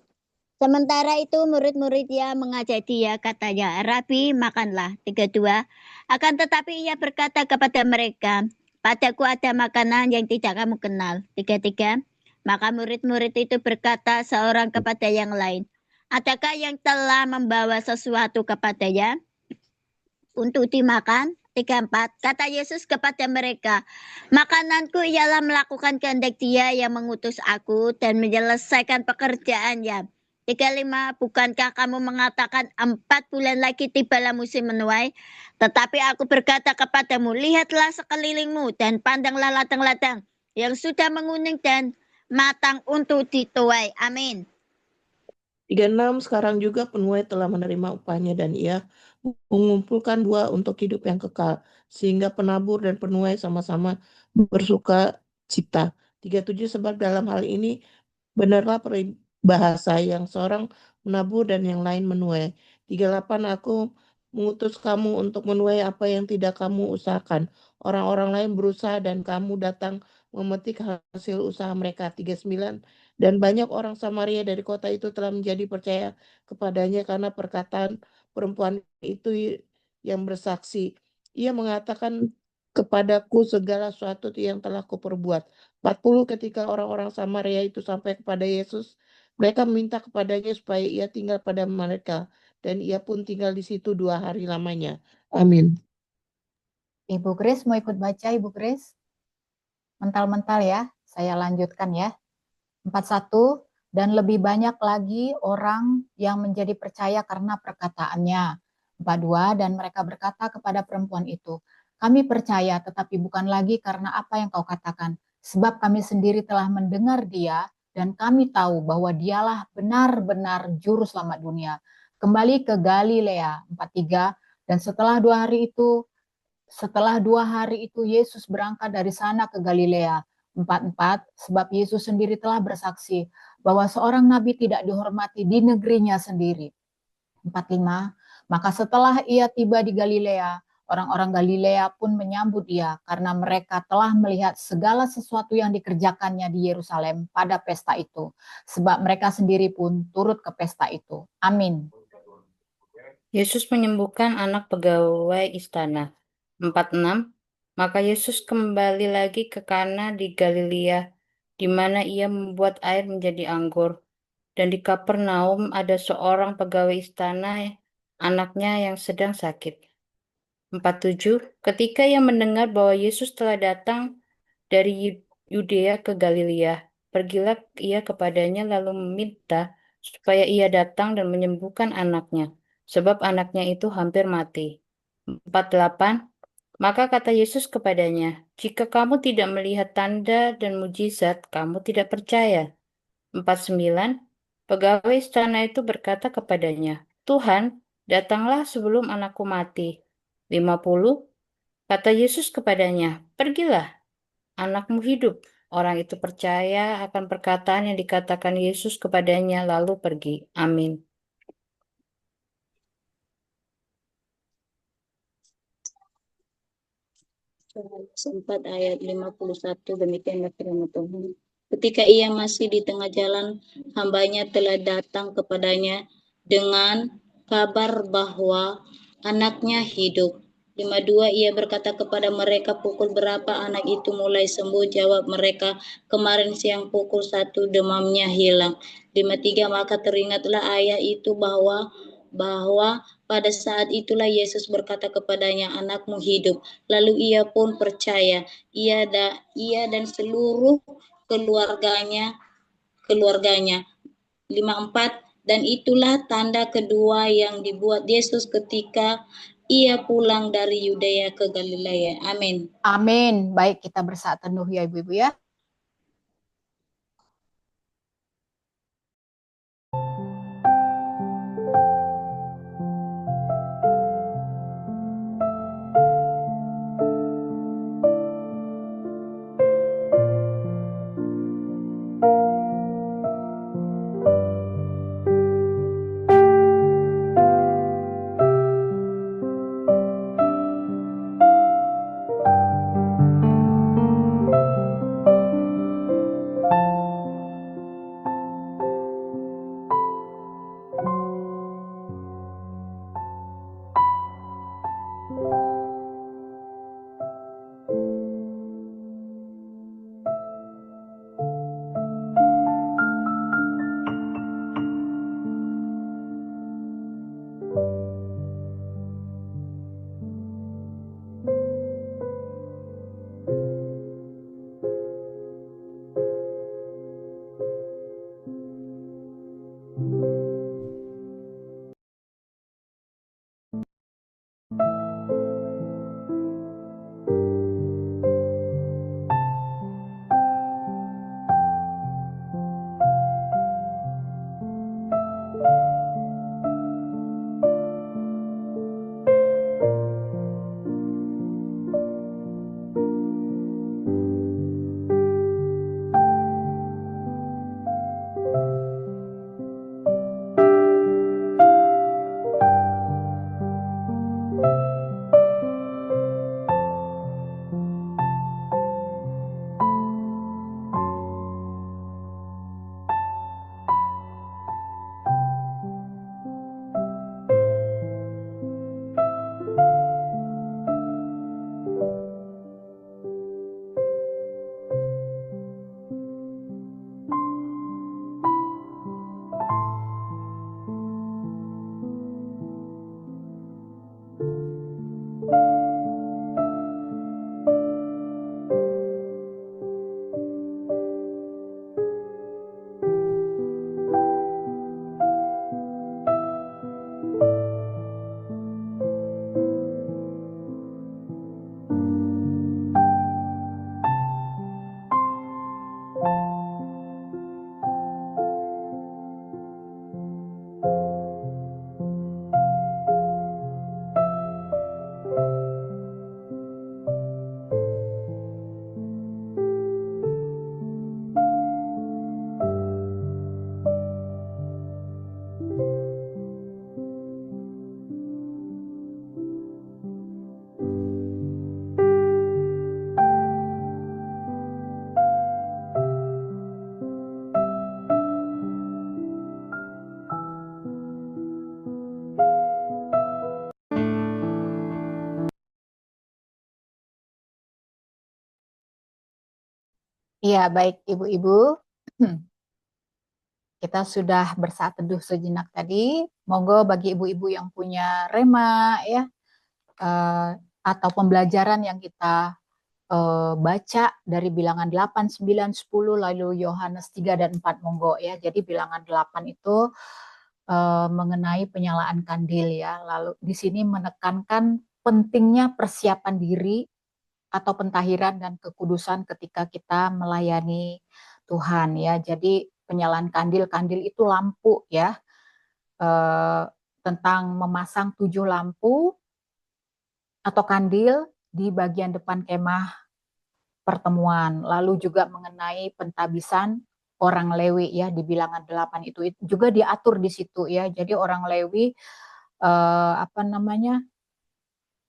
Speaker 8: Sementara itu murid-muridnya mengajak dia, katanya, Rabi, makanlah. 32. Akan tetapi ia berkata kepada mereka, padaku ada makanan yang tidak kamu kenal. 33. Maka murid-murid itu berkata seorang kepada yang lain, adakah yang telah membawa sesuatu kepadanya untuk dimakan? 34. Kata Yesus kepada mereka, makananku ialah melakukan kehendak Dia yang mengutus aku dan menyelesaikan pekerjaannya. 35. Bukankah kamu mengatakan 4 bulan lagi tibalah musim menuai? Tetapi aku berkata kepadamu, lihatlah sekelilingmu dan pandanglah ladang-ladang yang sudah menguning dan matang untuk dituai. Amin.
Speaker 9: 36, sekarang juga penuai telah menerima upahnya dan ia mengumpulkan buah untuk hidup yang kekal, sehingga penabur dan penuai sama-sama bersuka cita. 37, sebab dalam hal ini benarlah peribahasa yang seorang menabur dan yang lain menuai. 38, aku mengutus kamu untuk menuai apa yang tidak kamu usahakan. Orang-orang lain berusaha dan kamu datang memetik hasil usaha mereka. 39, dan banyak orang Samaria dari kota itu telah menjadi percaya kepadanya karena perkataan perempuan itu yang bersaksi. Ia mengatakan kepadaku segala sesuatu yang telah kuperbuat. 40, ketika orang-orang Samaria itu sampai kepada Yesus, mereka meminta kepadanya supaya ia tinggal pada mereka. Dan ia pun tinggal di situ 2 hari lamanya. Amin.
Speaker 4: Ibu Grace mau ikut baca, Ibu Grace? Mental-mental ya, saya lanjutkan ya. 41, dan lebih banyak lagi orang yang menjadi percaya karena perkataannya. 42, dan mereka berkata kepada perempuan itu, kami percaya tetapi bukan lagi karena apa yang kau katakan, sebab kami sendiri telah mendengar dia dan kami tahu bahwa dialah benar-benar juru selamat dunia. Kembali ke Galilea. 43, dan setelah 2 hari itu Yesus berangkat dari sana ke Galilea. 44, sebab Yesus sendiri telah bersaksi bahwa seorang nabi tidak dihormati di negerinya sendiri. 45, maka setelah ia tiba di Galilea, orang-orang Galilea pun menyambut dia karena mereka telah melihat segala sesuatu yang dikerjakannya di Yerusalem pada pesta itu, sebab mereka sendiri pun turut ke pesta itu. Amin.
Speaker 1: Yesus menyembuhkan anak pegawai istana. 46, maka Yesus kembali lagi ke Kana di Galilea, di mana ia membuat air menjadi anggur. Dan di Kapernaum ada seorang pegawai istana, anaknya yang sedang sakit. 47, ketika ia mendengar bahwa Yesus telah datang dari Yudea ke Galilea, pergilah ia kepadanya lalu meminta supaya ia datang dan menyembuhkan anaknya, sebab anaknya itu hampir mati. 48, maka kata Yesus kepadanya, jika kamu tidak melihat tanda dan mujizat, kamu tidak percaya. 49, pegawai istana itu berkata kepadanya, Tuhan, datanglah sebelum anakku mati. 50, kata Yesus kepadanya, pergilah, anakmu hidup. Orang itu percaya akan perkataan yang dikatakan Yesus kepadanya lalu pergi. Amin.
Speaker 2: Sempat ayat 51, demikianlah firman Tuhan. Ketika ia masih di tengah jalan, hambanya telah datang kepadanya dengan kabar bahwa anaknya hidup. 52, ia berkata kepada mereka, pukul berapa anak itu mulai sembuh? Jawab mereka, kemarin siang pukul 1 demamnya hilang. 53, maka teringatlah ayah itu bahwa pada saat itulah Yesus berkata kepadanya, anakmu hidup. Lalu ia pun percaya, ia dan seluruh keluarganya. 54, dan itulah tanda kedua yang dibuat Yesus ketika ia pulang dari Yudea ke Galilea. Amin.
Speaker 4: Amin. Baik, kita bersaat teduh ya Ibu-ibu ya. Iya, baik Ibu-ibu. Kita sudah bersaat teduh sejenak tadi. Monggo bagi ibu-ibu yang punya rema ya atau pembelajaran yang kita baca dari bilangan 8, 9, 10 lalu Yohanes 3 dan 4 monggo ya. Jadi bilangan 8 itu mengenai penyalaan kandil ya. Lalu di sini menekankan pentingnya persiapan diri atau pentahiran dan kekudusan ketika kita melayani Tuhan ya. Jadi penyalaan kandil itu lampu ya. Tentang memasang 7 lampu atau kandil di bagian depan kemah pertemuan. Lalu juga mengenai pentabisan orang Lewi ya di Bilangan 8 itu juga diatur di situ ya. Jadi orang Lewi apa namanya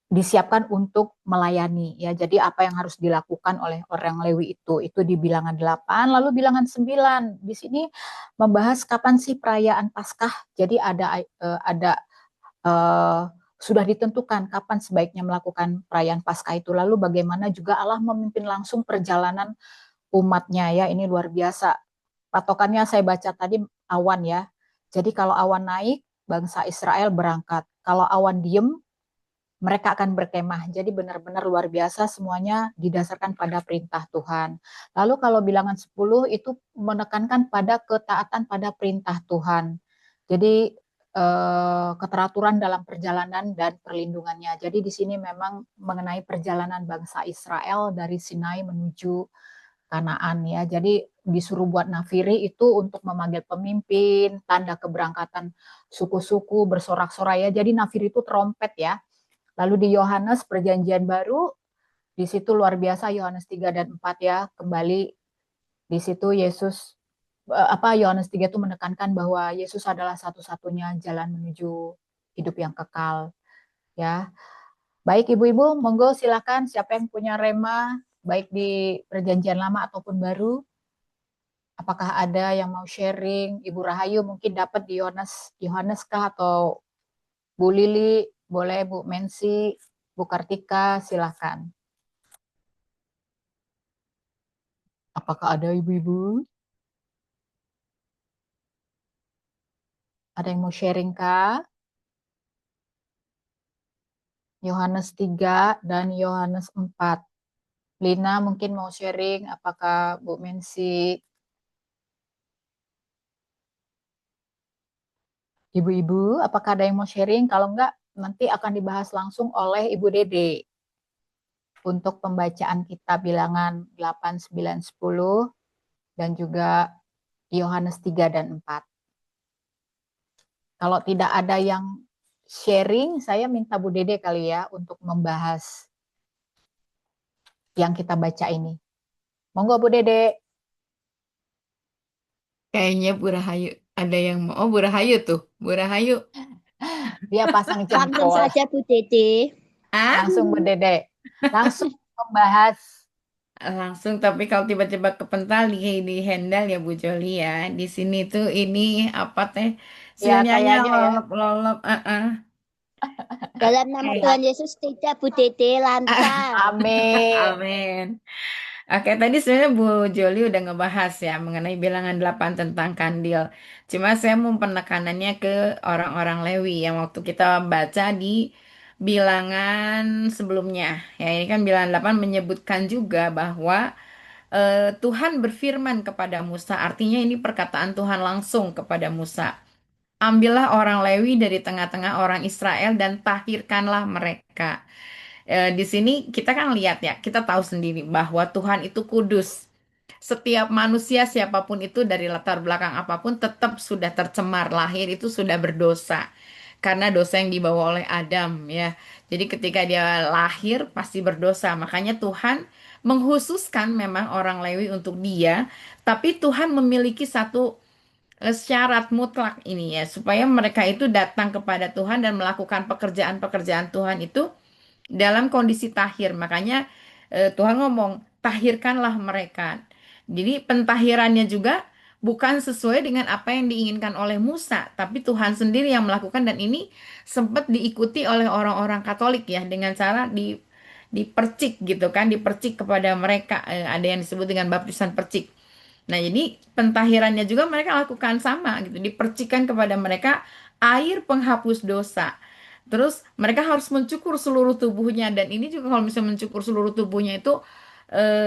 Speaker 4: disiapkan untuk melayani ya. Jadi apa yang harus dilakukan oleh orang Lewi itu di Bilangan 8, lalu Bilangan 9. Di sini membahas kapan sih perayaan Paskah. Jadi ada eh, sudah ditentukan kapan sebaiknya melakukan perayaan Paskah itu. Lalu bagaimana juga Allah memimpin langsung perjalanan umatnya ya. Ini luar biasa. Patokannya saya baca tadi awan ya. Jadi kalau awan naik, bangsa Israel berangkat. Kalau awan diem, mereka akan berkemah. Jadi benar-benar luar biasa semuanya didasarkan pada perintah Tuhan. Lalu kalau bilangan 10 itu menekankan pada ketaatan pada perintah Tuhan. Jadi keteraturan dalam perjalanan dan perlindungannya. Jadi di sini memang mengenai perjalanan bangsa Israel dari Sinai menuju Kanaan ya. Jadi disuruh buat nafiri itu untuk memanggil pemimpin, tanda keberangkatan suku-suku bersorak-sorai ya. Jadi nafiri itu trompet ya. Lalu di Yohanes Perjanjian Baru, di situ luar biasa Yohanes 3 dan 4 ya, kembali di situ Yesus Yohanes 3 itu menekankan bahwa Yesus adalah satu-satunya jalan menuju hidup yang kekal ya. Baik ibu-ibu, monggo silakan siapa yang punya rema baik di Perjanjian Lama ataupun Baru. Apakah ada yang mau sharing? Ibu Rahayu mungkin dapat di Yohanes kah atau Bu Lili, boleh Bu Mensi, Bu Kartika, silakan. Apakah ada ibu-ibu? Ada yang mau sharing kah? Yohanes 3 dan Yohanes 4. Lina mungkin mau sharing, apakah Bu Mensi? Ibu-ibu, apakah ada yang mau sharing? Kalau enggak, nanti akan dibahas langsung oleh Ibu Dede. Untuk pembacaan kitab bilangan 8, 9, 10, dan juga Yohanes 3 dan 4. Kalau tidak ada yang sharing, saya minta Bu Dede kali ya untuk membahas yang kita baca ini. Monggo Bu Dede.
Speaker 10: Kayaknya Bu Rahayu ada yang mau. Oh, Bu Rahayu tuh. Bu Rahayu.
Speaker 4: Dia pasang
Speaker 8: Langsung
Speaker 4: jempol.
Speaker 8: saja Bu Dede.
Speaker 4: Langsung Bu Dede. Langsung membahas.
Speaker 10: Langsung, tapi kalau tiba-tiba kepental di handle ya Bu Joli ya. Di sini tuh ini apa teh?
Speaker 4: Ya
Speaker 10: Sinyalnya
Speaker 4: kayaknya ya.
Speaker 10: lolop-lolop.
Speaker 8: Dalam nama
Speaker 10: Oke.
Speaker 8: Tuhan Yesus tidak Bu Dede lancar.
Speaker 4: Amin.
Speaker 10: Amin. Oke, tadi sebenarnya Bu Joli udah ngebahas ya mengenai bilangan 8 tentang kandil. Cuma saya mau penekanannya ke orang-orang Lewi yang waktu kita baca di bilangan sebelumnya. Ya, ini kan bilangan 8 menyebutkan juga bahwa Tuhan berfirman kepada Musa. Artinya ini perkataan Tuhan langsung kepada Musa. Ambillah orang Lewi dari tengah-tengah orang Israel dan tahirkanlah mereka. Di sini kita kan lihat ya, kita tahu sendiri bahwa Tuhan itu kudus. Setiap manusia siapapun itu dari latar belakang apapun tetap sudah tercemar, lahir itu sudah berdosa. Karena dosa yang dibawa oleh Adam ya. Jadi ketika dia lahir pasti berdosa. Makanya Tuhan menghususkan memang orang Lewi untuk dia, tapi Tuhan memiliki satu syarat mutlak ini ya, supaya mereka itu datang kepada Tuhan dan melakukan pekerjaan-pekerjaan Tuhan itu dalam kondisi tahir. Makanya Tuhan ngomong, tahirkanlah mereka. Jadi pentahirannya juga bukan sesuai dengan apa yang diinginkan oleh Musa, tapi Tuhan sendiri yang melakukan, dan ini sempat diikuti oleh orang-orang Katolik ya dengan cara dipercik gitu kan, dipercik kepada mereka. Ada yang disebut dengan baptisan percik. Nah, jadi pentahirannya juga mereka lakukan sama gitu, dipercikan kepada mereka air penghapus dosa. Terus mereka harus mencukur seluruh tubuhnya, dan ini juga kalau misalnya mencukur seluruh tubuhnya itu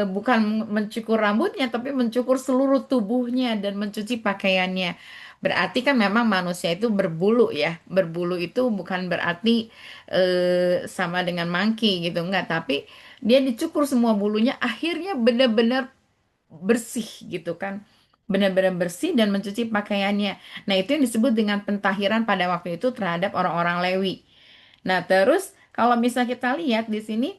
Speaker 10: bukan mencukur rambutnya tapi mencukur seluruh tubuhnya dan mencuci pakaiannya. Berarti kan memang manusia itu berbulu ya. Berbulu itu bukan berarti sama dengan monkey gitu enggak, tapi dia dicukur semua bulunya akhirnya benar-benar bersih gitu kan, benar-benar bersih dan mencuci pakaiannya. Nah, itu yang disebut dengan pentahiran pada waktu itu terhadap orang-orang Lewi. Nah, terus kalau misal kita lihat di sini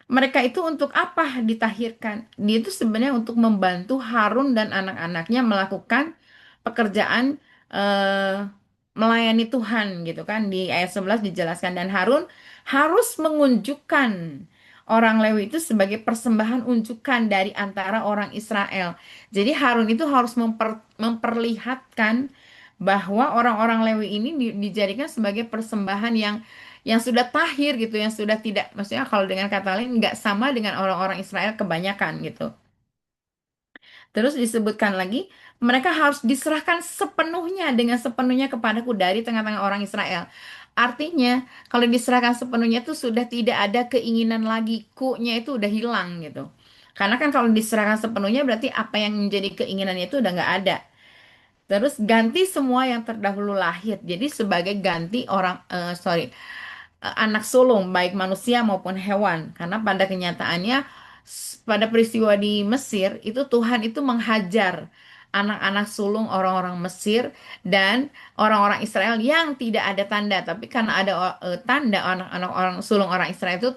Speaker 10: Mereka itu untuk apa ditahirkan? Dia itu sebenarnya untuk membantu Harun dan anak-anaknya melakukan pekerjaan eh, melayani Tuhan gitu kan. Di ayat 11 dijelaskan dan Harun harus mengunjukkan orang Lewi itu sebagai persembahan unjukan dari antara orang Israel. Jadi Harun itu harus memperlihatkan bahwa orang-orang Lewi ini dijadikan sebagai persembahan yang sudah tahir gitu, yang sudah tidak, maksudnya kalau dengan kata lain nggak sama dengan orang-orang Israel kebanyakan gitu. Terus disebutkan lagi, mereka harus diserahkan sepenuhnya dengan sepenuhnya kepadaku dari tengah-tengah orang Israel. Artinya, kalau diserahkan sepenuhnya itu sudah tidak ada keinginan lagi, ku-nya itu udah hilang gitu. Karena kan kalau diserahkan sepenuhnya berarti apa yang menjadi keinginannya itu udah nggak ada. Terus ganti semua yang terdahulu lahir. Jadi sebagai ganti anak sulung baik manusia maupun hewan. Karena pada kenyataannya pada peristiwa di Mesir itu Tuhan itu menghajar anak-anak sulung orang-orang Mesir dan orang-orang Israel yang tidak ada tanda. Tapi karena ada tanda anak-anak orang sulung orang Israel itu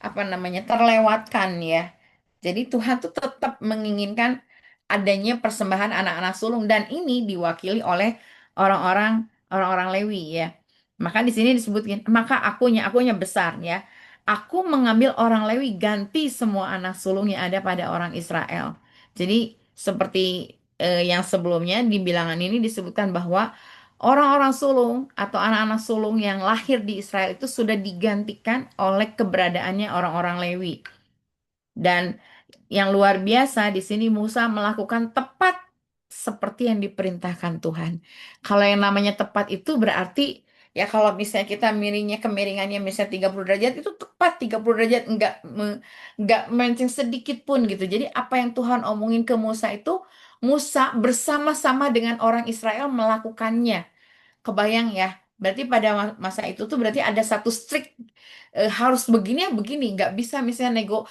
Speaker 10: apa namanya terlewatkan ya. Jadi Tuhan tuh tetap menginginkan adanya persembahan anak-anak sulung dan ini diwakili oleh orang-orang Lewi ya. Maka di sini disebutkan, maka akunya besar ya. Aku mengambil orang Lewi ganti semua anak sulung yang ada pada orang Israel. Jadi seperti yang sebelumnya di bilangan ini disebutkan bahwa orang-orang sulung atau anak-anak sulung yang lahir di Israel itu sudah digantikan oleh keberadaannya orang-orang Lewi. Dan yang luar biasa di sini Musa melakukan tepat seperti yang diperintahkan Tuhan. Kalau yang namanya tepat itu berarti ya kalau misalnya kita miringnya kemiringannya misalnya 30 derajat itu tepat 30 derajat enggak melenceng sedikit pun gitu. Jadi apa yang Tuhan omongin ke Musa itu Musa bersama-sama dengan orang Israel melakukannya. Kebayang ya. Berarti pada masa itu tuh berarti ada satu strict harus begini ya begini, nggak bisa misalnya nego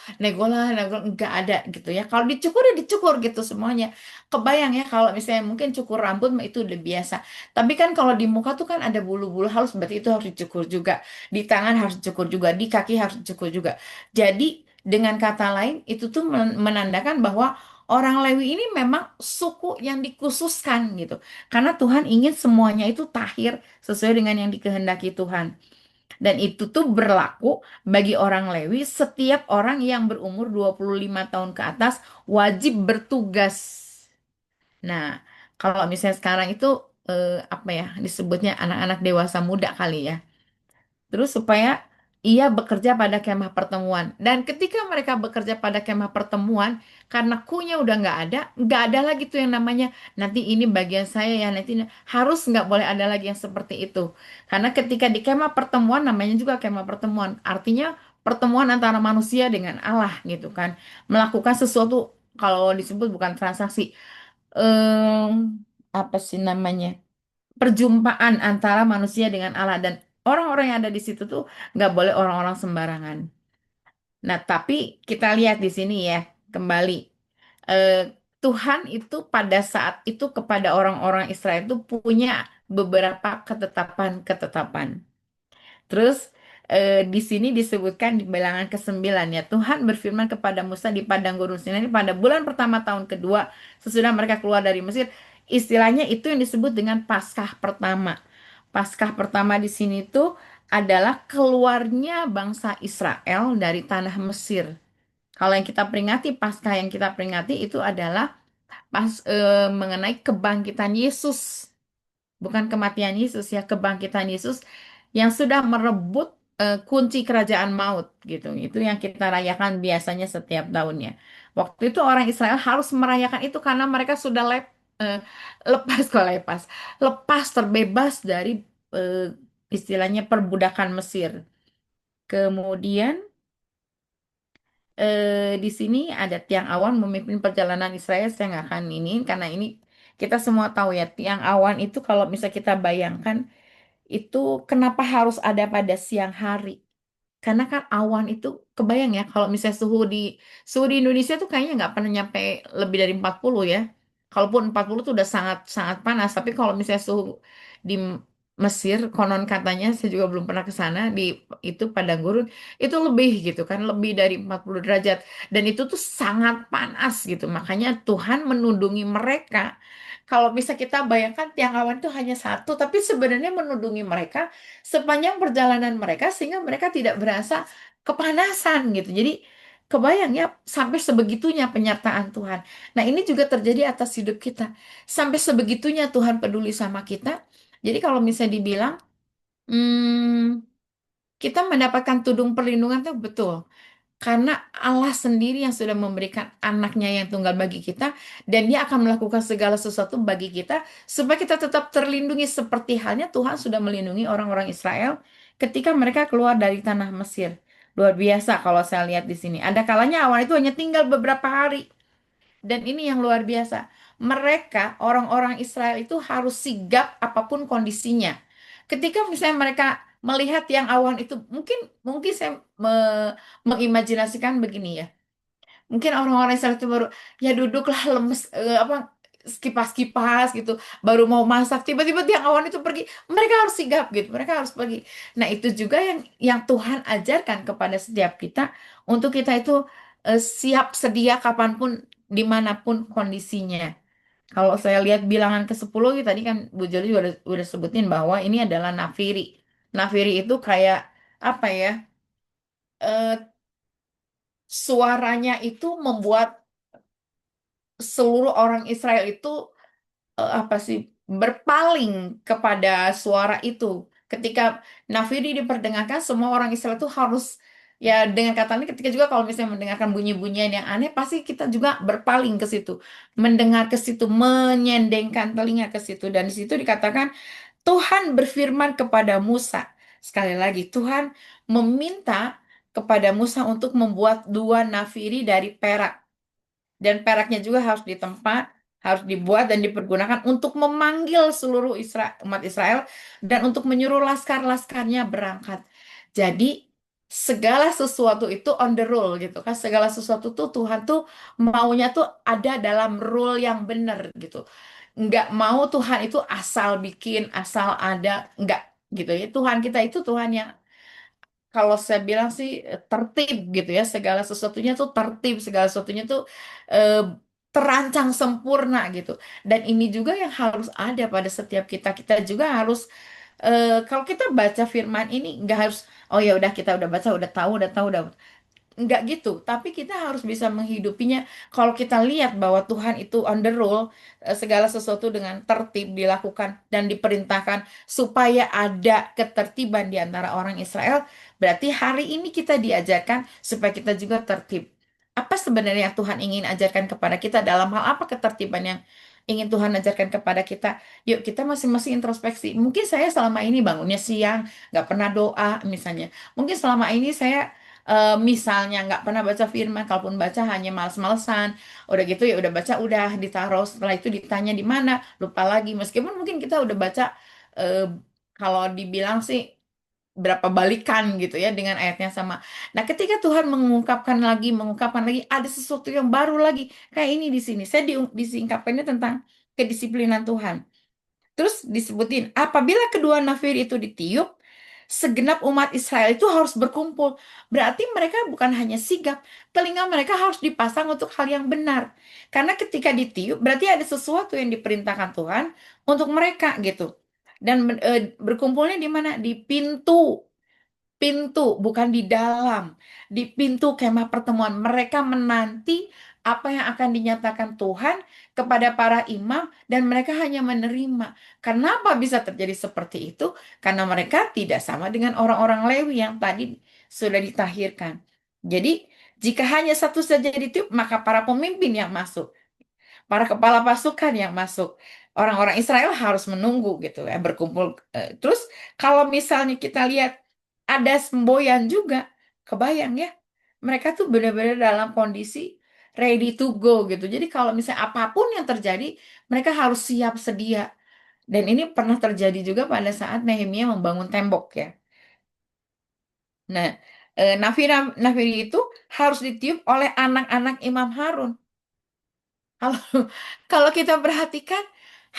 Speaker 10: nggak ada gitu ya. Kalau dicukur ya dicukur gitu semuanya. Kebayang ya kalau misalnya mungkin cukur rambut mah itu udah biasa. Tapi kan kalau di muka tuh kan ada bulu-bulu halus berarti itu harus dicukur juga. Di tangan harus dicukur juga, di kaki harus dicukur juga. Jadi dengan kata lain itu tuh menandakan bahwa orang Lewi ini memang suku yang dikhususkan gitu. Karena Tuhan ingin semuanya itu tahir sesuai dengan yang dikehendaki Tuhan. Dan itu tuh berlaku bagi orang Lewi, setiap orang yang berumur 25 tahun ke atas wajib bertugas. Nah, kalau misalnya sekarang itu apa ya disebutnya anak-anak dewasa muda kali ya. Terus supaya ia bekerja pada kemah pertemuan. Dan ketika mereka bekerja pada kemah pertemuan, karena kunya udah nggak ada lagi tuh yang namanya nanti ini bagian saya ya nanti harus nggak boleh ada lagi yang seperti itu. Karena ketika di kemah pertemuan namanya juga kemah pertemuan, artinya pertemuan antara manusia dengan Allah gitu kan, melakukan sesuatu kalau disebut bukan transaksi, em, apa sih namanya? Perjumpaan antara manusia dengan Allah dan orang-orang yang ada di situ tuh nggak boleh orang-orang sembarangan. Nah, tapi kita lihat di sini ya kembali eh, Tuhan itu pada saat itu kepada orang-orang Israel itu punya beberapa ketetapan-ketetapan. Terus di sini disebutkan di bilangan ke-9 ya, Tuhan berfirman kepada Musa di padang gurun Sinai pada bulan pertama tahun kedua sesudah mereka keluar dari Mesir. Istilahnya itu yang disebut dengan Paskah pertama. Paskah pertama di sini tuh adalah keluarnya bangsa Israel dari tanah Mesir. Kalau yang kita peringati, Paskah yang kita peringati itu adalah mengenai kebangkitan Yesus. Bukan kematian Yesus ya, kebangkitan Yesus yang sudah merebut kunci kerajaan maut gitu. Itu yang kita rayakan biasanya setiap tahunnya. Waktu itu orang Israel harus merayakan itu karena mereka sudah eh, lepas terbebas dari eh, istilahnya perbudakan Mesir. Kemudian di sini ada tiang awan memimpin perjalanan Israel. Saya nggak akan ini karena ini kita semua tahu ya tiang awan itu kalau misalnya kita bayangkan itu kenapa harus ada pada siang hari? Karena kan awan itu kebayang ya kalau misalnya suhu di Indonesia tuh kayaknya nggak pernah nyampe lebih dari 40 ya. Kalaupun 40 tuh udah sangat sangat panas, tapi kalau misalnya suhu di Mesir, konon katanya saya juga belum pernah ke sana, di itu padang gurun itu lebih gitu kan, lebih dari 40 derajat, dan itu tuh sangat panas gitu. Makanya Tuhan menundungi mereka. Kalau bisa kita bayangkan, tiang awan itu hanya satu, tapi sebenarnya menundungi mereka sepanjang perjalanan mereka sehingga mereka tidak berasa kepanasan gitu. Jadi kebayang ya, sampai sebegitunya penyertaan Tuhan. Nah, ini juga terjadi atas hidup kita. Sampai sebegitunya Tuhan peduli sama kita. Jadi kalau misalnya dibilang, kita mendapatkan tudung perlindungan tuh betul. Karena Allah sendiri yang sudah memberikan anaknya yang tunggal bagi kita, dan dia akan melakukan segala sesuatu bagi kita, supaya kita tetap terlindungi seperti halnya Tuhan sudah melindungi orang-orang Israel ketika mereka keluar dari tanah Mesir. Luar biasa kalau saya lihat di sini. Ada kalanya awan itu hanya tinggal beberapa hari. Dan ini yang luar biasa. Mereka, orang-orang Israel itu harus sigap apapun kondisinya. Ketika misalnya mereka melihat yang awan itu, mungkin mungkin saya mengimajinasikan begini ya. Mungkin orang-orang Israel itu baru ya duduklah lemes, apa, kipas-kipas gitu, baru mau masak, tiba-tiba tiang awan itu pergi. Mereka harus sigap gitu, mereka harus pergi. Nah, itu juga yang Tuhan ajarkan kepada setiap kita, untuk kita itu siap sedia kapanpun, dimanapun kondisinya. Kalau saya lihat bilangan ke-10 tadi kan Bu Joli udah sebutin bahwa ini adalah nafiri. Nafiri itu kayak apa ya? eh, Suaranya itu membuat seluruh orang Israel itu apa sih, berpaling kepada suara itu. Ketika nafiri diperdengarkan, semua orang Israel itu harus, ya, dengan kata lain, ketika juga kalau misalnya mendengarkan bunyi-bunyian yang aneh, pasti kita juga berpaling ke situ, mendengar ke situ, menyendengkan telinga ke situ. Dan di situ dikatakan Tuhan berfirman kepada Musa. Sekali lagi, Tuhan meminta kepada Musa untuk membuat dua nafiri dari perak, dan peraknya juga harus ditempa, harus dibuat dan dipergunakan untuk memanggil seluruh umat Israel, dan untuk menyuruh laskar-laskarnya berangkat. Jadi segala sesuatu itu on the rule gitu kan. Segala sesuatu tuh Tuhan tuh maunya tuh ada dalam rule yang benar gitu. Nggak mau Tuhan itu asal bikin, asal ada, nggak gitu ya. Tuhan kita itu Tuhan yang, kalau saya bilang sih, tertib gitu ya. Segala sesuatunya tuh tertib, segala sesuatunya tuh eh, terancang sempurna gitu. Dan ini juga yang harus ada pada setiap kita. Kita juga harus, kalau kita baca firman ini, nggak harus, oh ya udah, kita udah baca, udah tahu. Enggak gitu, tapi kita harus bisa menghidupinya. Kalau kita lihat bahwa Tuhan itu on the rule, segala sesuatu dengan tertib dilakukan dan diperintahkan supaya ada ketertiban di antara orang Israel, berarti hari ini kita diajarkan supaya kita juga tertib. Apa sebenarnya yang Tuhan ingin ajarkan kepada kita, dalam hal apa ketertiban yang ingin Tuhan ajarkan kepada kita? Yuk kita masing-masing introspeksi. Mungkin saya selama ini bangunnya siang, nggak pernah doa misalnya. Mungkin selama ini saya misalnya nggak pernah baca firman, kalaupun baca hanya males-malesan, udah gitu ya udah baca, udah ditaruh, setelah itu ditanya di mana, lupa lagi. Meskipun mungkin kita udah baca, eh, kalau dibilang sih berapa balikan gitu ya dengan ayat yang sama. Nah, ketika Tuhan mengungkapkan lagi, ada sesuatu yang baru lagi. Kayak ini di sini, saya disingkapkannya tentang kedisiplinan Tuhan. Terus disebutin, apabila kedua nafir itu ditiup, segenap umat Israel itu harus berkumpul. Berarti mereka bukan hanya sigap, telinga mereka harus dipasang untuk hal yang benar. Karena ketika ditiup, berarti ada sesuatu yang diperintahkan Tuhan untuk mereka gitu. Dan berkumpulnya di mana? Di pintu, bukan di dalam. Di pintu kemah pertemuan. Mereka menanti apa yang akan dinyatakan Tuhan kepada para imam, dan mereka hanya menerima. Kenapa bisa terjadi seperti itu? Karena mereka tidak sama dengan orang-orang Lewi yang tadi sudah ditahirkan. Jadi, jika hanya satu saja ditiup, maka para pemimpin yang masuk, para kepala pasukan yang masuk. Orang-orang Israel harus menunggu gitu ya, berkumpul. Terus kalau misalnya kita lihat ada semboyan juga, kebayang ya, mereka tuh benar-benar dalam kondisi ready to go gitu. Jadi kalau misalnya apapun yang terjadi, mereka harus siap sedia. Dan ini pernah terjadi juga pada saat Nehemia membangun tembok ya. Nah, nafiri itu harus ditiup oleh anak-anak Imam Harun. Kalau kalau kita perhatikan,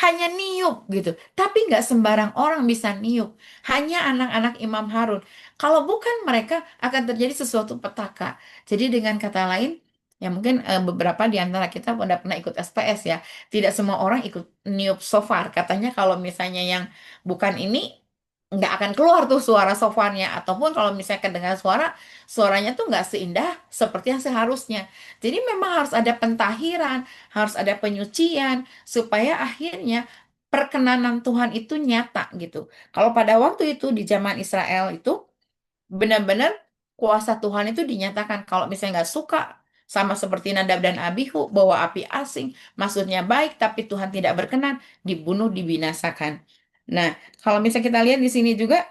Speaker 10: hanya niup gitu. Tapi nggak sembarang orang bisa niup. Hanya anak-anak Imam Harun. Kalau bukan mereka akan terjadi sesuatu petaka. Jadi dengan kata lain, ya mungkin beberapa di antara kita udah pernah ikut SPS ya. Tidak semua orang ikut niup shofar. Katanya kalau misalnya yang bukan ini, nggak akan keluar tuh suara sofarnya. Ataupun kalau misalnya kedengar suaranya tuh nggak seindah seperti yang seharusnya. Jadi memang harus ada pentahiran, harus ada penyucian, supaya akhirnya perkenanan Tuhan itu nyata gitu. Kalau pada waktu itu di zaman Israel itu benar-benar kuasa Tuhan itu dinyatakan. Kalau misalnya nggak suka sama seperti Nadab dan Abihu bawa api asing, maksudnya baik tapi Tuhan tidak berkenan, dibunuh, dibinasakan. Nah, kalau misalnya kita lihat di sini juga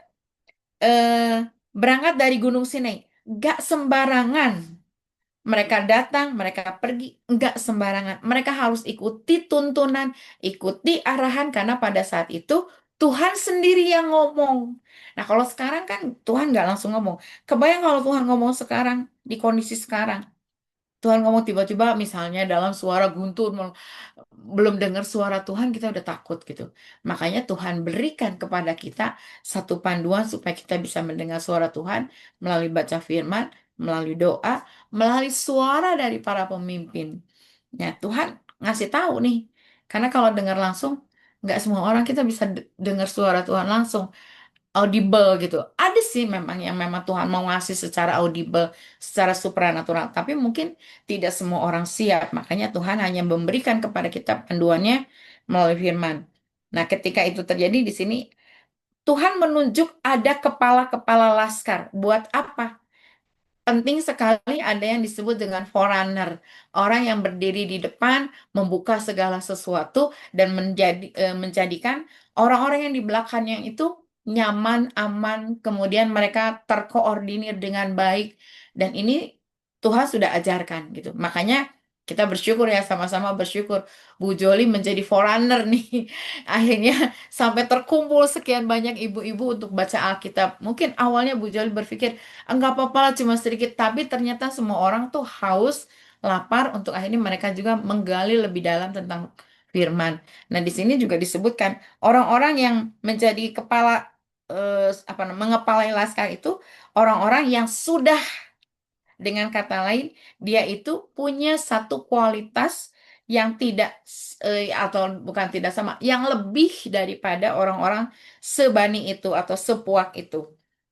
Speaker 10: berangkat dari Gunung Sinai, nggak sembarangan mereka datang, mereka pergi, enggak sembarangan. Mereka harus ikuti tuntunan, ikuti arahan, karena pada saat itu Tuhan sendiri yang ngomong. Nah, kalau sekarang kan Tuhan nggak langsung ngomong. Kebayang kalau Tuhan ngomong sekarang, di kondisi sekarang. Tuhan ngomong tiba-tiba misalnya dalam suara guntur, belum dengar suara Tuhan kita udah takut gitu. Makanya Tuhan berikan kepada kita satu panduan supaya kita bisa mendengar suara Tuhan melalui baca firman, melalui doa, melalui suara dari para pemimpin. Ya, Tuhan ngasih tahu nih. Karena kalau dengar langsung, nggak semua orang kita bisa dengar suara Tuhan langsung audible gitu. Ada sih memang yang memang Tuhan mau ngasih secara audible, secara supranatural, tapi mungkin tidak semua orang siap. Makanya Tuhan hanya memberikan kepada kita panduannya melalui firman. Nah, ketika itu terjadi di sini, Tuhan menunjuk ada kepala-kepala laskar. Buat apa? Penting sekali ada yang disebut dengan forerunner, orang yang berdiri di depan, membuka segala sesuatu dan menjadikan orang-orang yang di belakangnya itu nyaman, aman, kemudian mereka terkoordinir dengan baik, dan ini Tuhan sudah ajarkan gitu. Makanya kita bersyukur ya, sama-sama bersyukur Bu Joli menjadi forerunner nih. Akhirnya sampai terkumpul sekian banyak ibu-ibu untuk baca Alkitab. Mungkin awalnya Bu Joli berpikir enggak apa-apa lah, cuma sedikit, tapi ternyata semua orang tuh haus, lapar, untuk akhirnya mereka juga menggali lebih dalam tentang firman. Nah, di sini juga disebutkan orang-orang yang menjadi kepala mengepalai laskar itu orang-orang yang sudah, dengan kata lain, dia itu punya satu kualitas yang tidak atau bukan tidak sama, yang lebih daripada orang-orang sebani itu atau sepuak itu.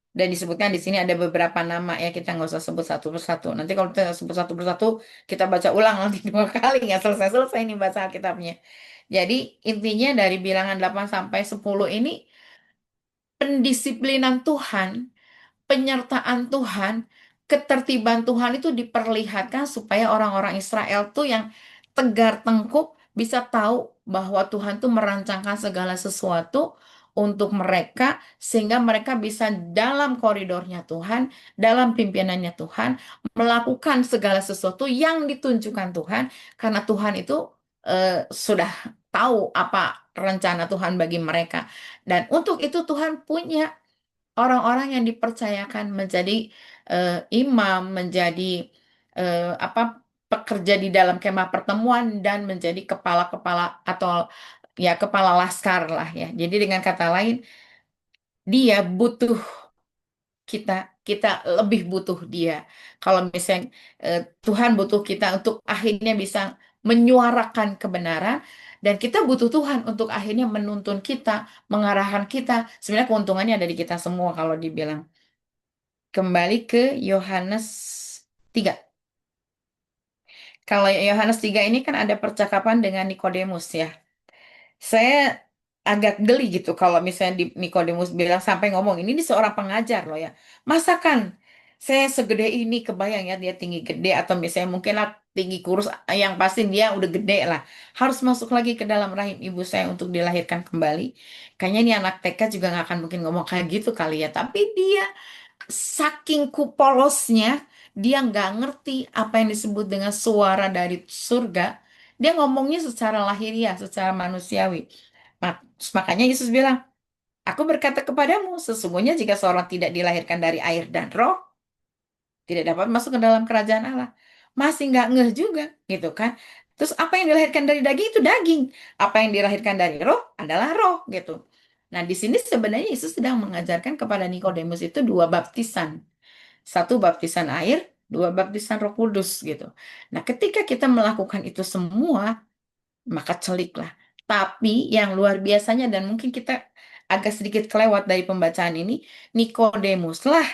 Speaker 10: Dan disebutkan di sini ada beberapa nama ya, kita nggak usah sebut satu persatu. Nanti kalau kita sebut satu persatu, kita baca ulang nanti 2 kali, nggak selesai-selesai nih baca Alkitabnya. Jadi intinya dari bilangan 8 sampai 10 ini pendisiplinan Tuhan, penyertaan Tuhan, ketertiban Tuhan itu diperlihatkan supaya orang-orang Israel tuh yang tegar tengkuk bisa tahu bahwa Tuhan tuh merancangkan segala sesuatu untuk mereka, sehingga mereka bisa dalam koridornya Tuhan, dalam pimpinannya Tuhan, melakukan segala sesuatu yang ditunjukkan Tuhan, karena Tuhan itu sudah tahu apa rencana Tuhan bagi mereka. Dan untuk itu Tuhan punya orang-orang yang dipercayakan menjadi imam, menjadi apa, pekerja di dalam kemah pertemuan, dan menjadi kepala-kepala atau ya kepala laskar lah ya. Jadi dengan kata lain, dia butuh kita, kita lebih butuh dia. Kalau misalnya Tuhan butuh kita untuk akhirnya bisa menyuarakan kebenaran, dan kita butuh Tuhan untuk akhirnya menuntun kita, mengarahkan kita. Sebenarnya keuntungannya ada di kita semua kalau dibilang. Kembali ke Yohanes 3. Kalau Yohanes 3 ini kan ada percakapan dengan Nikodemus ya. Saya agak geli gitu kalau misalnya di Nikodemus bilang sampai ngomong, ini seorang pengajar loh ya. Masakan saya segede ini, kebayang ya dia tinggi gede, atau misalnya mungkin lah tinggi kurus, yang pasti dia udah gede lah. Harus masuk lagi ke dalam rahim ibu saya untuk dilahirkan kembali. Kayaknya ini anak TK juga nggak akan mungkin ngomong kayak gitu kali ya. Tapi dia saking kupolosnya, dia nggak ngerti apa yang disebut dengan suara dari surga. Dia ngomongnya secara lahiriah, secara manusiawi. Makanya Yesus bilang, aku berkata kepadamu, sesungguhnya jika seorang tidak dilahirkan dari air dan roh, tidak dapat masuk ke dalam kerajaan Allah. Masih nggak ngeh juga, gitu kan. Terus apa yang dilahirkan dari daging itu daging. Apa yang dilahirkan dari roh adalah roh gitu. Nah, di sini sebenarnya Yesus sedang mengajarkan kepada Nikodemus itu dua baptisan. Satu baptisan air, dua baptisan Roh Kudus gitu. Nah, ketika kita melakukan itu semua, maka celiklah. Tapi yang luar biasanya dan mungkin kita agak sedikit kelewat dari pembacaan ini, Nikodemus lah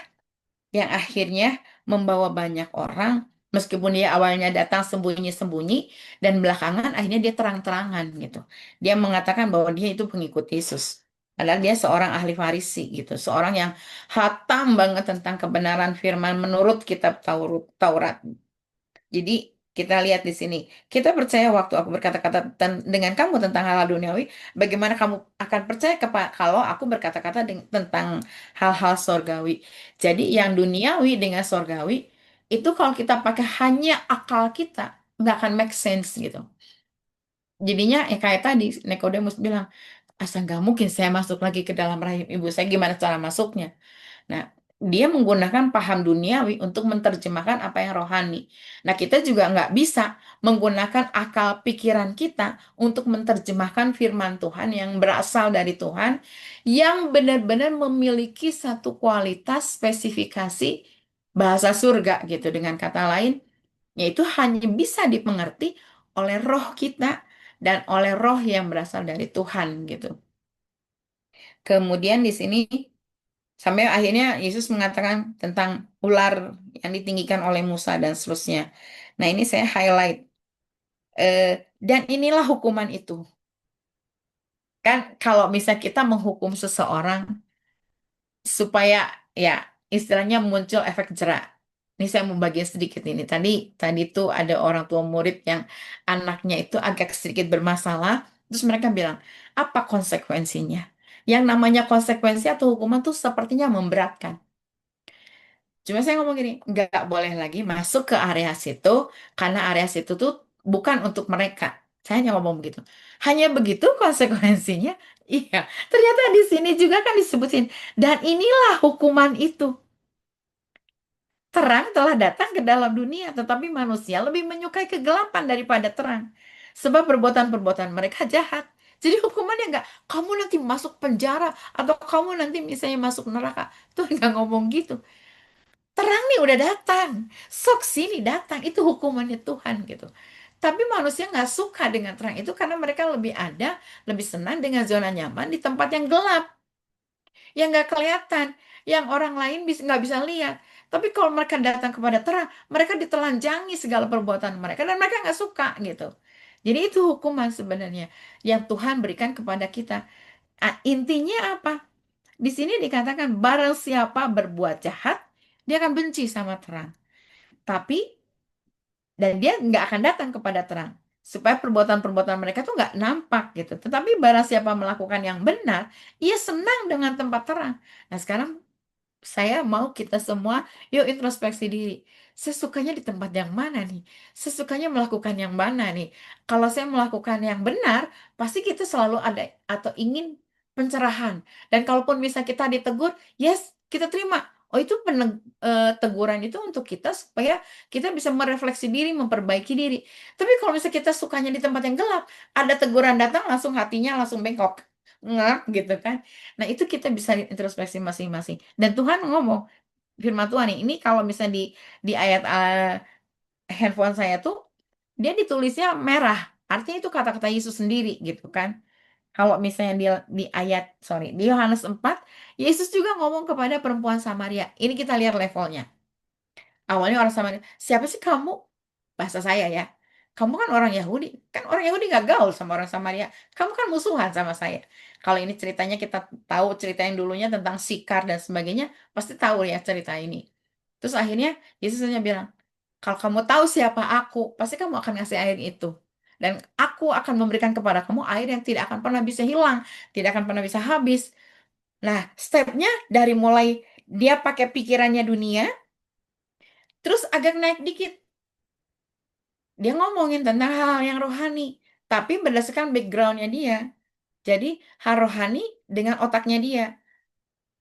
Speaker 10: yang akhirnya membawa banyak orang, meskipun dia awalnya datang sembunyi-sembunyi, dan belakangan akhirnya dia terang-terangan gitu. Dia mengatakan bahwa dia itu pengikut Yesus. Padahal dia seorang ahli Farisi gitu, seorang yang hatam banget tentang kebenaran firman menurut kitab Taurat. Jadi kita lihat di sini, kita percaya waktu aku berkata-kata dengan kamu tentang hal-hal duniawi, bagaimana kamu akan percaya kalau aku berkata-kata tentang hal-hal sorgawi. Jadi yang duniawi dengan sorgawi, itu kalau kita pakai hanya akal kita, nggak akan make sense gitu. Jadinya kayak tadi, Nikodemus bilang, asa nggak mungkin saya masuk lagi ke dalam rahim ibu saya, gimana cara masuknya? Nah, dia menggunakan paham duniawi untuk menerjemahkan apa yang rohani. Nah, kita juga nggak bisa menggunakan akal pikiran kita untuk menerjemahkan firman Tuhan yang berasal dari Tuhan, yang benar-benar memiliki satu kualitas spesifikasi bahasa surga gitu. Dengan kata lain, yaitu hanya bisa dipengerti oleh roh kita dan oleh roh yang berasal dari Tuhan gitu. Kemudian di sini sampai akhirnya Yesus mengatakan tentang ular yang ditinggikan oleh Musa dan seterusnya. Nah, ini saya highlight. Dan inilah hukuman itu. Kan kalau misalnya kita menghukum seseorang supaya ya istilahnya muncul efek jerak. Ini saya mau bagi sedikit ini. Tadi tuh ada orang tua murid yang anaknya itu agak sedikit bermasalah. Terus mereka bilang, apa konsekuensinya? Yang namanya konsekuensi atau hukuman tuh sepertinya memberatkan. Cuma saya ngomong gini, nggak boleh lagi masuk ke area situ karena area situ tuh bukan untuk mereka. Saya hanya ngomong begitu. Hanya begitu konsekuensinya. Iya, ternyata di sini juga kan disebutin. Dan inilah hukuman itu. Terang telah datang ke dalam dunia, tetapi manusia lebih menyukai kegelapan daripada terang. Sebab perbuatan-perbuatan mereka jahat. Jadi hukumannya nggak, kamu nanti masuk penjara, atau kamu nanti misalnya masuk neraka. Tuh nggak ngomong gitu. Terang nih udah datang, sok sini datang, itu hukumannya Tuhan gitu. Tapi manusia nggak suka dengan terang itu karena mereka lebih senang dengan zona nyaman di tempat yang gelap, yang nggak kelihatan, yang orang lain nggak bisa lihat. Tapi kalau mereka datang kepada terang, mereka ditelanjangi segala perbuatan mereka dan mereka nggak suka gitu. Jadi itu hukuman sebenarnya yang Tuhan berikan kepada kita. Intinya apa? Di sini dikatakan barang siapa berbuat jahat, dia akan benci sama terang. Tapi dan dia nggak akan datang kepada terang supaya perbuatan-perbuatan mereka tuh nggak nampak gitu. Tetapi barang siapa melakukan yang benar, ia senang dengan tempat terang. Nah, sekarang saya mau kita semua yuk introspeksi diri. Saya sukanya di tempat yang mana nih? Saya sukanya melakukan yang mana nih? Kalau saya melakukan yang benar, pasti kita selalu ada atau ingin pencerahan. Dan kalaupun misal kita ditegur, yes, kita terima. Oh, itu teguran itu untuk kita supaya kita bisa merefleksi diri, memperbaiki diri. Tapi kalau misalnya kita sukanya di tempat yang gelap, ada teguran datang langsung hatinya langsung bengkok. Ngak gitu kan. Nah, itu kita bisa introspeksi masing-masing. Dan Tuhan ngomong, firman Tuhan nih, ini kalau misalnya di ayat handphone saya tuh, dia ditulisnya merah. Artinya itu kata-kata Yesus sendiri gitu kan. Kalau misalnya di Yohanes 4, Yesus juga ngomong kepada perempuan Samaria. Ini kita lihat levelnya. Awalnya orang Samaria, siapa sih kamu? Bahasa saya ya. Kamu kan orang Yahudi. Kan orang Yahudi gak gaul sama orang Samaria. Kamu kan musuhan sama saya. Kalau ini ceritanya kita tahu cerita yang dulunya tentang Sikar dan sebagainya, pasti tahu ya cerita ini. Terus akhirnya Yesus hanya bilang, kalau kamu tahu siapa aku, pasti kamu akan ngasih air itu. Dan aku akan memberikan kepada kamu air yang tidak akan pernah bisa hilang, tidak akan pernah bisa habis. Nah, stepnya dari mulai dia pakai pikirannya dunia, terus agak naik dikit. Dia ngomongin tentang hal yang rohani, tapi berdasarkan backgroundnya dia. Jadi hal rohani dengan otaknya dia.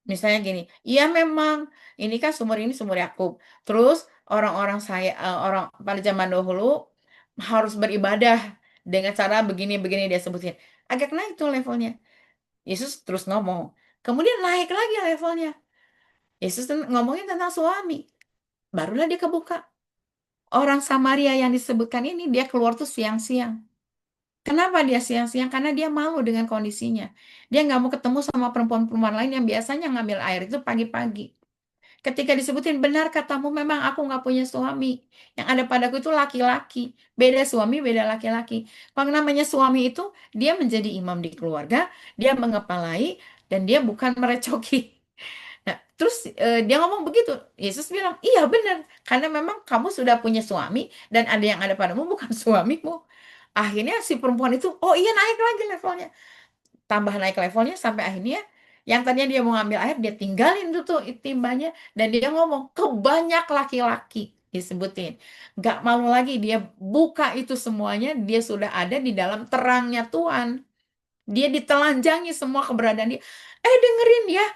Speaker 10: Misalnya gini, iya memang ini kan sumur ini sumur Yakub. Terus orang-orang orang pada zaman dahulu harus beribadah dengan cara begini-begini dia sebutin. Agak naik tuh levelnya. Yesus terus ngomong. Kemudian naik lagi levelnya. Yesus ngomongin tentang suami. Barulah dia kebuka. Orang Samaria yang disebutkan ini dia keluar tuh siang-siang. Kenapa dia siang-siang? Karena dia malu dengan kondisinya. Dia nggak mau ketemu sama perempuan-perempuan lain yang biasanya ngambil air itu pagi-pagi. Ketika disebutin benar katamu memang aku nggak punya suami. Yang ada padaku itu laki-laki. Beda suami, beda laki-laki. Kalau namanya suami itu dia menjadi imam di keluarga, dia mengepalai dan dia bukan merecoki. Nah, terus dia ngomong begitu. Yesus bilang, iya benar. Karena memang kamu sudah punya suami dan ada yang ada padamu bukan suamimu. Akhirnya si perempuan itu, oh iya naik lagi levelnya. Tambah naik levelnya sampai akhirnya yang tadinya dia mau ngambil air, dia tinggalin tuh timbanya. Dan dia ngomong, kebanyak laki-laki disebutin. Gak malu lagi, dia buka itu semuanya, dia sudah ada di dalam terangnya Tuhan. Dia ditelanjangi semua keberadaan dia. Dengerin ya,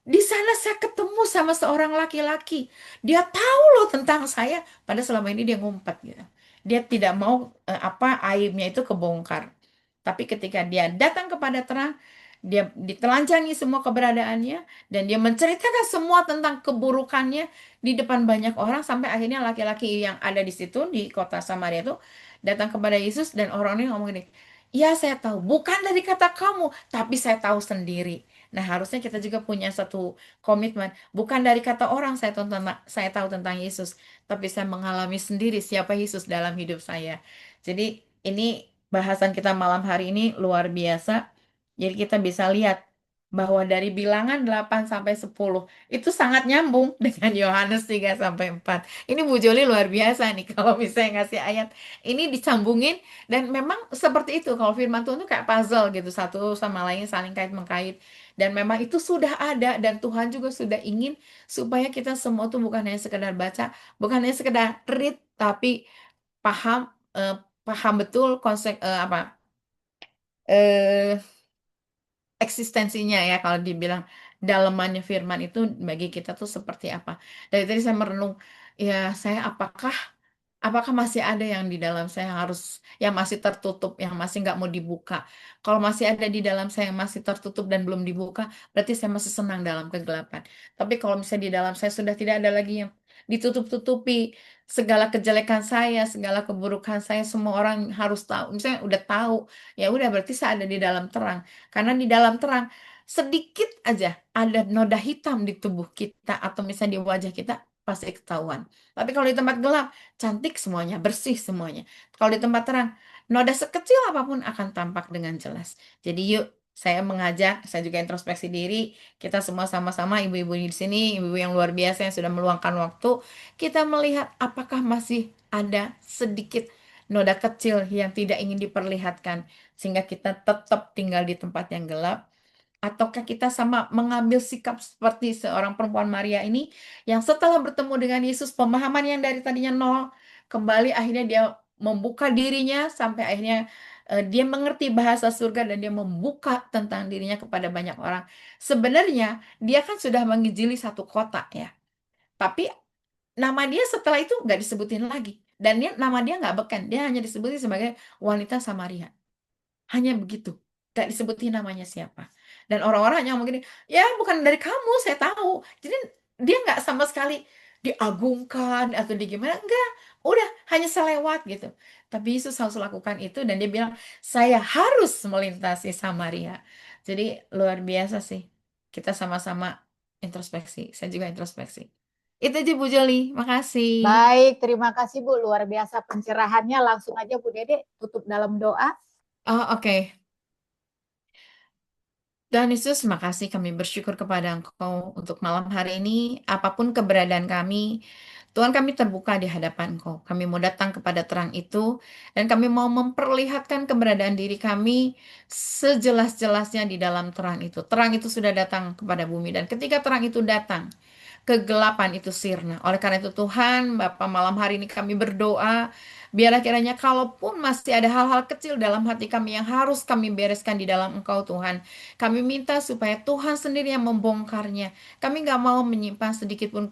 Speaker 10: di sana saya ketemu sama seorang laki-laki. Dia tahu loh tentang saya. Padahal selama ini dia ngumpet gitu. Dia tidak mau apa aibnya itu kebongkar. Tapi ketika dia datang kepada terang, dia ditelanjangi semua keberadaannya dan dia menceritakan semua tentang keburukannya di depan banyak orang sampai akhirnya laki-laki yang ada di situ di kota Samaria itu datang kepada Yesus dan orang ini ngomong gini, ya saya tahu, bukan dari kata kamu, tapi saya tahu sendiri. Nah, harusnya kita juga punya satu komitmen. Bukan dari kata orang saya tahu tentang Yesus, tapi saya mengalami sendiri siapa Yesus dalam hidup saya. Jadi, ini bahasan kita malam hari ini luar biasa. Jadi kita bisa lihat bahwa dari bilangan 8 sampai 10 itu sangat nyambung dengan Yohanes 3 sampai 4. Ini Bu Joli luar biasa nih kalau misalnya ngasih ayat ini disambungin dan memang seperti itu kalau firman Tuhan itu kayak puzzle gitu satu sama lain saling kait mengkait dan memang itu sudah ada dan Tuhan juga sudah ingin supaya kita semua tuh bukan hanya sekedar baca, bukan hanya sekedar read tapi paham eh, paham betul konsep apa eh eksistensinya ya kalau dibilang dalemannya firman itu bagi kita tuh seperti apa. Dari tadi saya merenung, ya saya apakah masih ada yang di dalam saya yang yang masih tertutup, yang masih nggak mau dibuka. Kalau masih ada di dalam saya yang masih tertutup dan belum dibuka, berarti saya masih senang dalam kegelapan. Tapi kalau misalnya di dalam saya sudah tidak ada lagi yang ditutup-tutupi, segala kejelekan saya, segala keburukan saya, semua orang harus tahu. Misalnya udah tahu, ya udah berarti saya ada di dalam terang. Karena di dalam terang sedikit aja ada noda hitam di tubuh kita atau misalnya di wajah kita pasti ketahuan. Tapi kalau di tempat gelap cantik semuanya, bersih semuanya. Kalau di tempat terang, noda sekecil apapun akan tampak dengan jelas. Jadi yuk, saya mengajak, saya juga introspeksi diri, kita semua sama-sama ibu-ibu di sini, ibu-ibu yang luar biasa yang sudah meluangkan waktu, kita melihat apakah masih ada sedikit noda kecil yang tidak ingin diperlihatkan, sehingga kita tetap tinggal di tempat yang gelap, ataukah kita sama mengambil sikap seperti seorang perempuan Maria ini yang setelah bertemu dengan Yesus pemahaman yang dari tadinya nol kembali akhirnya dia membuka dirinya sampai akhirnya dia mengerti bahasa surga dan dia membuka tentang dirinya kepada banyak orang. Sebenarnya dia kan sudah menginjili satu kota ya. Tapi nama dia setelah itu nggak disebutin lagi. Dan nama dia nggak beken. Dia hanya disebutin sebagai wanita Samaria. Hanya begitu. Gak disebutin namanya siapa. Dan orang-orang hanya ngomong gini, ya bukan dari kamu, saya tahu. Jadi dia nggak sama sekali diagungkan atau di gimana. Enggak. Udah, hanya selewat gitu. Tapi Yesus harus lakukan itu dan dia bilang, saya harus melintasi Samaria. Jadi luar biasa sih. Kita sama-sama introspeksi. Saya juga introspeksi. Itu aja Bu Joli. Makasih.
Speaker 4: Baik, terima kasih Bu. Luar biasa pencerahannya. Langsung aja Bu Dede tutup dalam doa.
Speaker 10: Oh, oke. Tuhan Yesus, makasih kami bersyukur kepada Engkau untuk malam hari ini, apapun keberadaan kami, Tuhan kami terbuka di hadapan Engkau. Kami mau datang kepada terang itu, dan kami mau memperlihatkan keberadaan diri kami sejelas-jelasnya di dalam terang itu. Terang itu sudah datang kepada bumi, dan ketika terang itu datang, kegelapan itu sirna. Oleh karena itu Tuhan, Bapa malam hari ini kami berdoa, Biarlah kiranya kalaupun masih ada hal-hal kecil dalam hati kami yang harus kami bereskan di dalam Engkau Tuhan, kami minta supaya Tuhan sendiri yang membongkarnya. Kami nggak mau menyimpan sedikit pun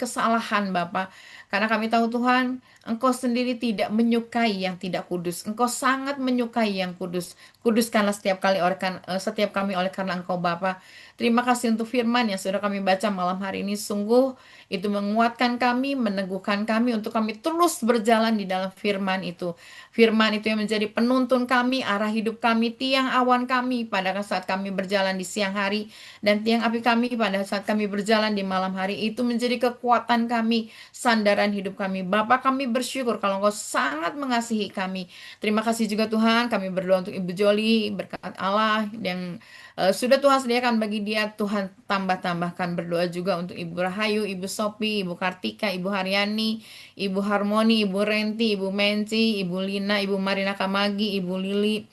Speaker 10: kesalahan Bapa. Karena kami tahu Tuhan, Engkau sendiri tidak menyukai yang tidak kudus. Engkau sangat menyukai yang kudus. Kuduskanlah setiap kami oleh karena Engkau Bapa. Terima kasih untuk firman yang sudah kami baca malam hari ini. Sungguh itu menguatkan kami, meneguhkan kami untuk kami terus berjalan di dalam firman itu. Firman itu yang menjadi penuntun kami, arah hidup kami, tiang awan kami pada saat kami berjalan di siang hari, dan tiang api kami pada saat kami berjalan di malam hari. Itu menjadi kekuatan kami, sandaran hidup kami. Bapa, kami bersyukur kalau Engkau sangat mengasihi kami. Terima kasih juga Tuhan, kami berdoa untuk Ibu Joli, berkat Allah yang sudah Tuhan sediakan bagi dia. Tuhan tambah-tambahkan. Berdoa juga untuk Ibu Rahayu, Ibu Sopi, Ibu Kartika, Ibu Haryani, Ibu Harmoni, Ibu Renti, Ibu Menci, Ibu Lina, Ibu Marina Kamagi, Ibu Lili,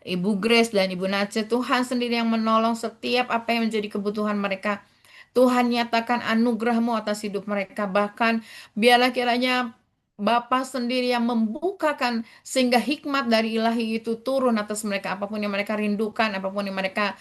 Speaker 10: Ibu Grace, dan Ibu Nace. Tuhan sendiri yang menolong setiap apa yang menjadi kebutuhan mereka. Tuhan nyatakan anugerah-Mu atas hidup mereka. Bahkan biarlah kiranya Bapa sendiri yang membukakan sehingga hikmat dari ilahi itu turun atas mereka. Apapun yang mereka rindukan, apapun yang mereka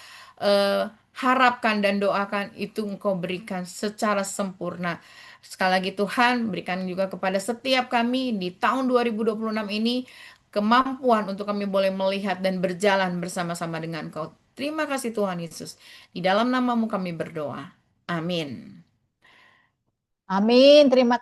Speaker 10: harapkan dan doakan, itu Engkau berikan secara sempurna. Sekali lagi Tuhan, berikan juga kepada setiap kami di tahun 2026 ini kemampuan untuk kami boleh melihat dan berjalan bersama-sama dengan Engkau. Terima kasih Tuhan Yesus. Di dalam nama-Mu kami berdoa. Amin.
Speaker 4: Amin. Terima